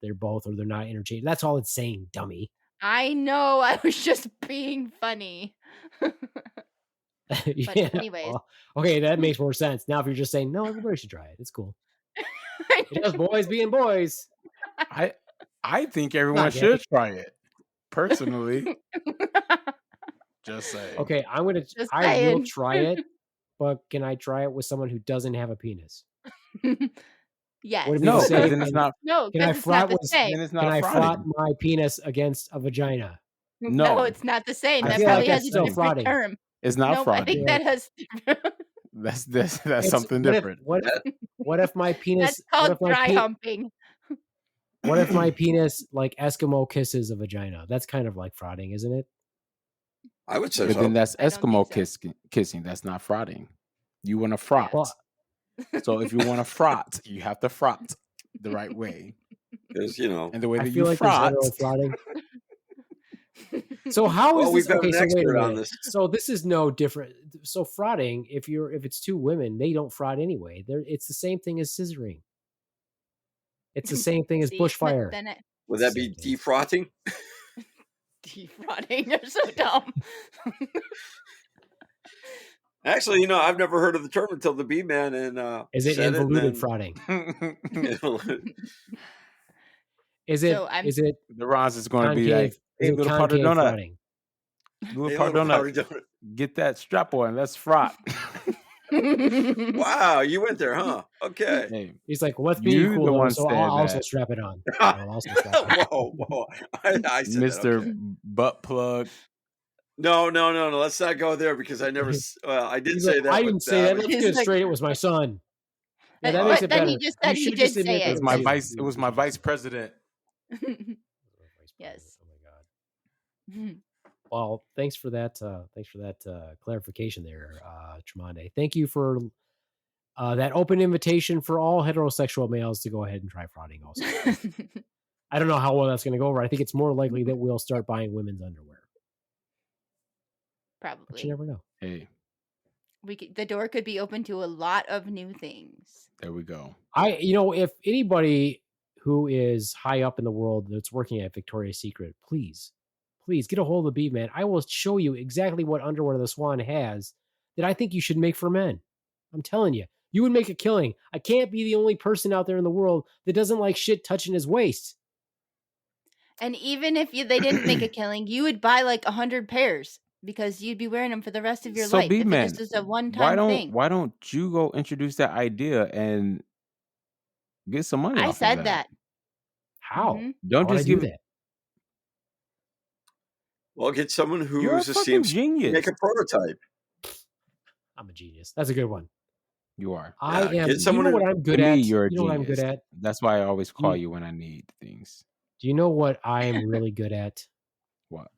they're both, or they're not interchangeable. That's all it's saying, dummy. I know. I was just being funny. But anyways. Well, okay, that makes more sense. Now if you're just saying, no, everybody should try it. It's cool. It's just boys being boys. I think everyone should try it. Personally. Just saying. Okay, I will try it, but can I try it with someone who doesn't have a penis? Yes. No, then it's not. No, can I fraught my penis against a vagina? No, it's not the same. That probably has a different term. It's not fraud. I think that has. That's something different. What if my penis? That's called dry humping. What if my penis like Eskimo kisses a vagina? That's kind of like frauding, isn't it? I would say But so. then that's I don't Eskimo think so. kissing. That's not frauding. You want to frot. Well, So if you want to frot, you have to frot the right way. Because, And the way I that feel you like there's frot. hetero frauding. So how is Well, this? we've got Okay, an so wait a expert on minute. this. So this is no different. So frauding, if it's two women, they don't fraud anyway. It's the same thing as scissoring. It's the same thing as See, but bushfire. then Would that be Same thing. defrotting? defrauding. You're so dumb. Actually, I've never heard of the term until the Beaveman and Is it said involuted it, frauding? So Is it The Ronz is going to be concave? like, hey, Is it little powder concave donut. frauding? Little powder donut. Get that strap on. Let's frot. Wow, you went there, huh? Okay. Hey, He's like, "What's you being cool the though?" one So said I'll also that. strap it on. I'll also strap it on. Whoa. I said Mr. that, okay. Butt Plug. No. Let's not go there because I never. Well, I did He's say like, that. I but didn't say that. Let's He's get it like- straight. It was my son. Yeah, that But makes it then better. he just said You he should did just admit say that It it. was my you. vice. It was my vice president. Yes. Oh my god. Well, thanks for that clarification there, Tromondae. Thank you for that open invitation for all heterosexual males to go ahead and try frauding also. I don't know how well that's going to go over. I think it's more likely that we'll start buying women's underwear. Probably. But you never know. Hey, The door could be open to a lot of new things. there we go. If anybody who is high up in the world that's working at Victoria's Secret, please get a hold of the Beaveman. I will show you exactly what underwear the Swan has that I think you should make for men. I'm telling you, you would make a killing. I can't be the only person out there in the world that doesn't like shit touching his waist. And even if they didn't make a killing, you would buy like 100 pairs because you'd be wearing them for the rest of your life. Beaveman, if it just is a one-time thing. Why don't you go introduce that idea and get some money? I off said of that. How? Don't How just would I give do it. that. Well, get someone You're a who's a fucking CMC. genius. Make a prototype. I'm a genius. That's a good one. You are. I am. get someone you know who- what I'm good To at? me, you're a You know what I'm good genius. at? That's why I always call you when I need things. Do you know what I'm really good at? What?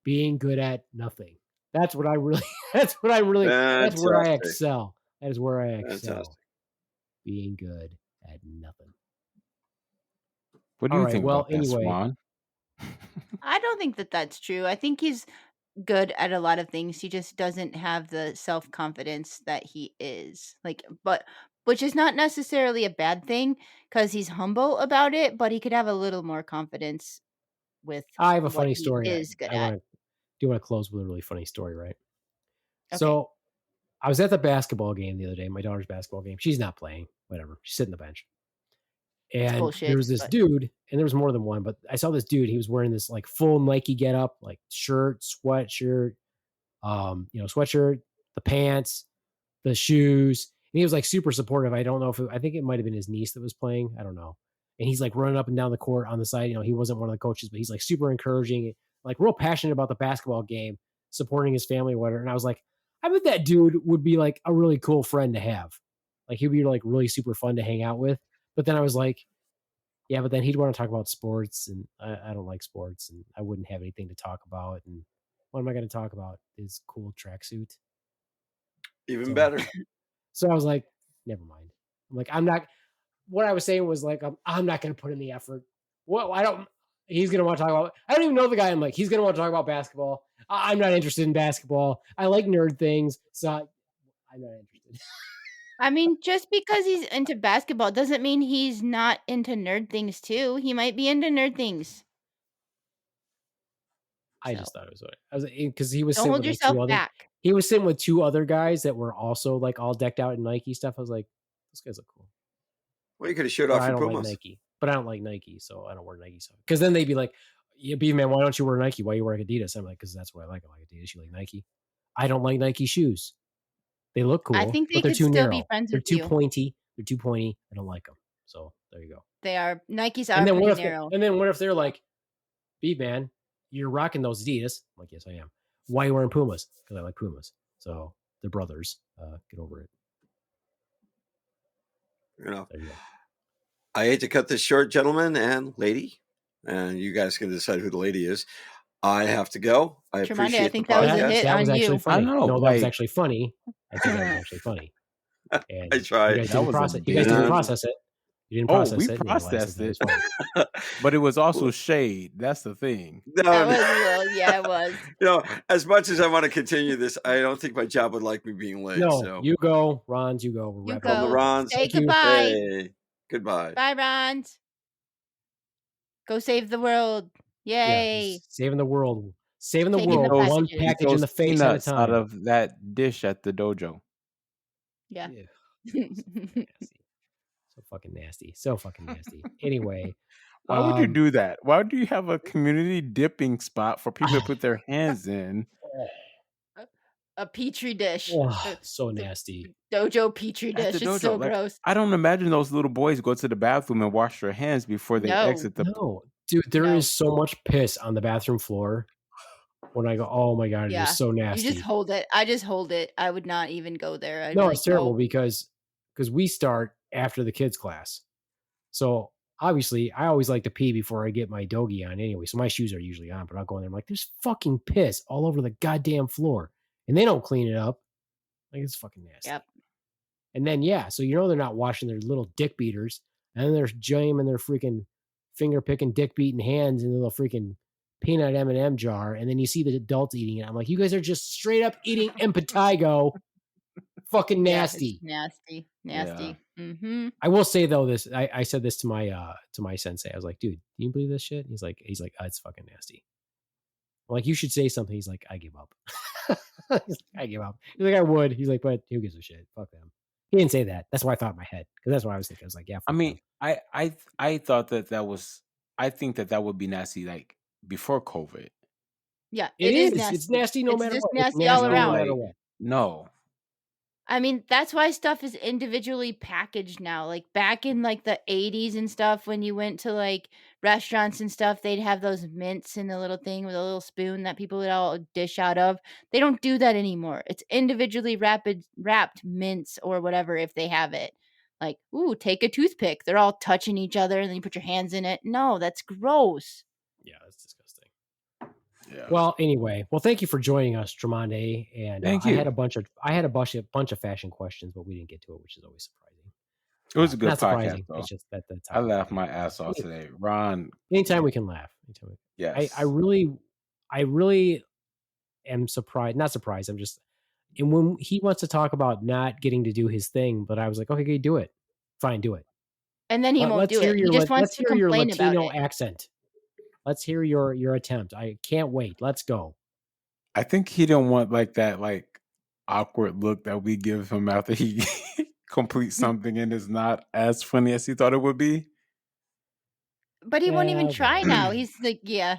Being good at nothing. That's what I really. That's where I Fantastic. excel. That is where I excel. Fantastic. Being good at nothing. What do All you right, think well, about that, anyway. Swan? I don't think that that's true. I think he's good at a lot of things. He just doesn't have the self-confidence that he is. Which is not necessarily a bad thing because he's humble about it, but he could have a little more confidence with I have a what funny he story. is good at. Do want to close with a really funny story, right? Okay. So I was at the basketball game the other day, my daughter's basketball game. She's not playing, whatever. She's sitting on the bench. And bullshit, there was this but- dude, and there was more than one, but I saw this dude. He was wearing this like full Nike getup, like shirt, sweatshirt, sweatshirt, the pants, the shoes. And he was like super supportive. I don't know I think it might have been his niece that was playing. I don't know. And he's like running up and down the court on the side. He wasn't one of the coaches, but he's like super encouraging, like real passionate about the basketball game, supporting his family, whatever. And I was like, I bet that dude would be like a really cool friend to have. Like he'd be like really super fun to hang out with. But then I was like, yeah, but then he'd want to talk about sports, and I don't like sports, and I wouldn't have anything to talk about. And what am I going to talk about? His cool tracksuit. Even better. So I was like, never mind. I'm like, I'm not. What I was saying was like, I'm not going to put in the effort. He's going to want to talk about. I don't even know the guy. I'm like, he's going to want to talk about basketball. I'm not interested in basketball. I like nerd things, so I'm not interested. I mean, just because he's into basketball doesn't mean he's not into nerd things too. He might be into nerd things. I just thought it was what I was because he was Don't sitting hold with like yourself two other. back. He was sitting with two other guys that were also like all decked out in Nike stuff. I was like, those guys look cool. Well, you could have showed But off I your don't like Pumas. Nike, but I don't like Nike, so I don't wear Nike stuff. Because then they'd be like, "Yeah, Beaveman, why don't you wear Nike? Why you wear Adidas?" I'm like, "Because that's what I like. I like Adidas. You like Nike? I don't like Nike shoes. They look cool. I think they but they're could too still narrow. be friends They're with too you. pointy. They're too pointy. I don't like them. So there you go. They are Nikes And are then pretty narrow. what if they're like, Beaveman, you're rocking those Adidas? I'm like, yes, I am. Why are you wearing Pumas? Because I like Pumas. So they're brothers. Get over it. You know. There you go. I hate to cut this short, gentlemen and lady, and you guys can decide who the lady is. I have to go. I Tremondae, appreciate I think the that was a podcast. hit That on was actually you. funny. I know, No, that was like- actually funny. I think that was actually funny. And I tried. You guys That didn't was a process. You guys big didn't one. process it. You didn't Oh, process we it. and you realized processed that it. was funny. But it was also shade. That's the thing. No, That no. was a little, yeah, it was. You know, as much as I want to continue this, I don't think my job would like me being late. No, so you go, Ronz. You go. We're You wrapping up. From the go. Ronz. Say Thank you. goodbye. Hey, goodbye. Bye, Ronz. Go save the world. Yeah, Yay. he's saving the world. Saving the Taking the world one packages. package in the face at a peanuts time. out of that dish at the dojo. Yeah. Nasty. So fucking nasty. So fucking nasty. Anyway. Why would you do that? Why do you have a community dipping spot for people to put their hands in? A petri dish. Oh, so nasty. Dojo petri At dish. the It's so dojo, like, gross. I don't imagine those little boys go to the bathroom and wash their hands before they No. exit the. No, dude, there No. is so much piss on the bathroom floor. When I go, oh my god, it Yeah. is so nasty. You just hold it. I just hold it. I would not even go there. I'd No, be it's like, terrible no. because we start after the kids' class. So obviously, I always like to pee before I get my dogi on anyway. So my shoes are usually on, but I'll go in there. I'm like, there's fucking piss all over the goddamn floor, and they don't clean it up. Like, it's fucking nasty. Yep. And then so they're not washing their little dick beaters, and then they're jamming their freaking finger picking dick beating hands in the little freaking peanut M&M jar, and then you see the adults eating it. I'm like, you guys are just straight up eating impetigo. Fucking nasty. Yeah, it's nasty. Mm-hmm. I will say though, this I said this to my sensei. I was like, dude, do you believe this shit? And he's like, oh, it's fucking nasty. I'm like, you should say something. He's like, I give up. He's like, I give up. He's like, I would. He's like, but who gives a shit? Fuck them. He didn't say that. That's what I thought in my head, because that's what I was thinking. I was like, yeah. I mean, I thought that was. I think that would be nasty, like before COVID. Yeah, it is. nasty. It's nasty no matter just what. Nasty all around. No matter what. No. I mean, that's why stuff is individually packaged now. Like back in like the 80s and stuff, when you went to like restaurants and stuff, they'd have those mints in the little thing with a little spoon that people would all dish out of. They don't do that anymore. It's individually wrapped mints or whatever if they have it. Like, ooh, take a toothpick. They're all touching each other and then you put your hands in it. No, that's gross. Yeah, that's disgusting. Yeah. Well, anyway, thank you for joining us, Tromondae. And Thank you. I had a bunch of fashion questions, but we didn't get to it, which is always surprising. It was a good Not surprising. podcast, though. It's just that I laughed my ass off today. Ron. Anytime we can laugh. Yes. I really am surprised. Not surprised. I'm just, and when he wants to talk about not getting to do his thing, but I was like, okay, do it. Fine, do it. And then he won't do it. He just wants to complain about Latino it. accent. Let's hear your attempt. I can't wait. Let's go. I think he didn't want like that awkward look that we give him after he completes something and it's not as funny as he thought it would be. But he won't even try okay. now. He's like, yeah,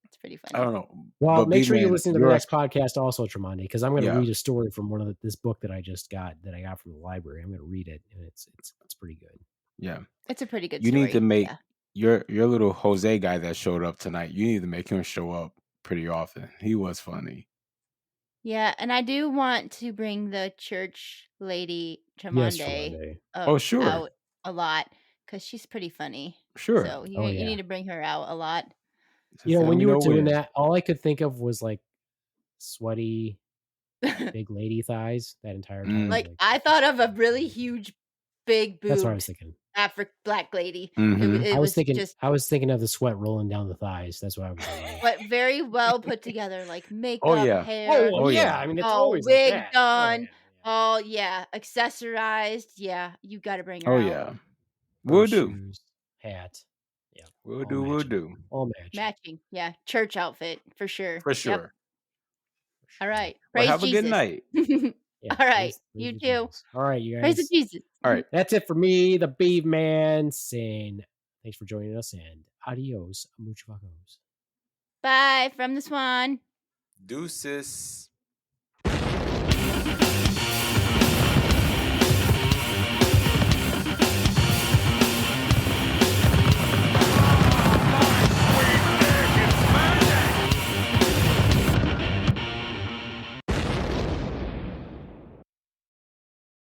it's pretty funny. I don't know. Well, But make sure you Beaveman, listen to the next podcast also, Tremondae, because I'm going to Yeah. read a story from this book that I got from the library. I'm going to read it, and it's pretty good. Yeah. It's a pretty good You story. need to make yeah. your little Jose guy that showed up tonight. You need to make him show up pretty often. He was funny. Yeah, and I do want to bring the church lady Tromondae Oh, sure. out a lot because she's pretty funny. Sure. So you yeah. need to bring her out a lot. You know, Just when let you me were know doing when. that, all I could think of was like sweaty big lady thighs that entire time. Like I thought of a really huge, big boobs that's what I was thinking. Black lady. Mhm. It I was thinking just, I was thinking of the sweat rolling down the thighs. That's what I was thinking. but very well put together, like makeup, yeah. hair, Oh yeah. yeah, I mean it's Oh, always wig like that. done. Oh, oh yeah, accessorized. Yeah, you got to bring her Oh out. yeah. yeah. We'll Her do. shoes, hat. Yeah. We'll all do. We'll matching. do. All matching. Matching, yeah, church outfit for sure. For Yep. sure. All right, Well, praise have a Jesus. good night. Yeah, All right, praise you the too. Jesus. All right, you Praise guys. the Jesus. All right. That's it for me, the Beaveman, saying thanks for joining us and adios, muchos. Bye from the Swan. Deuces.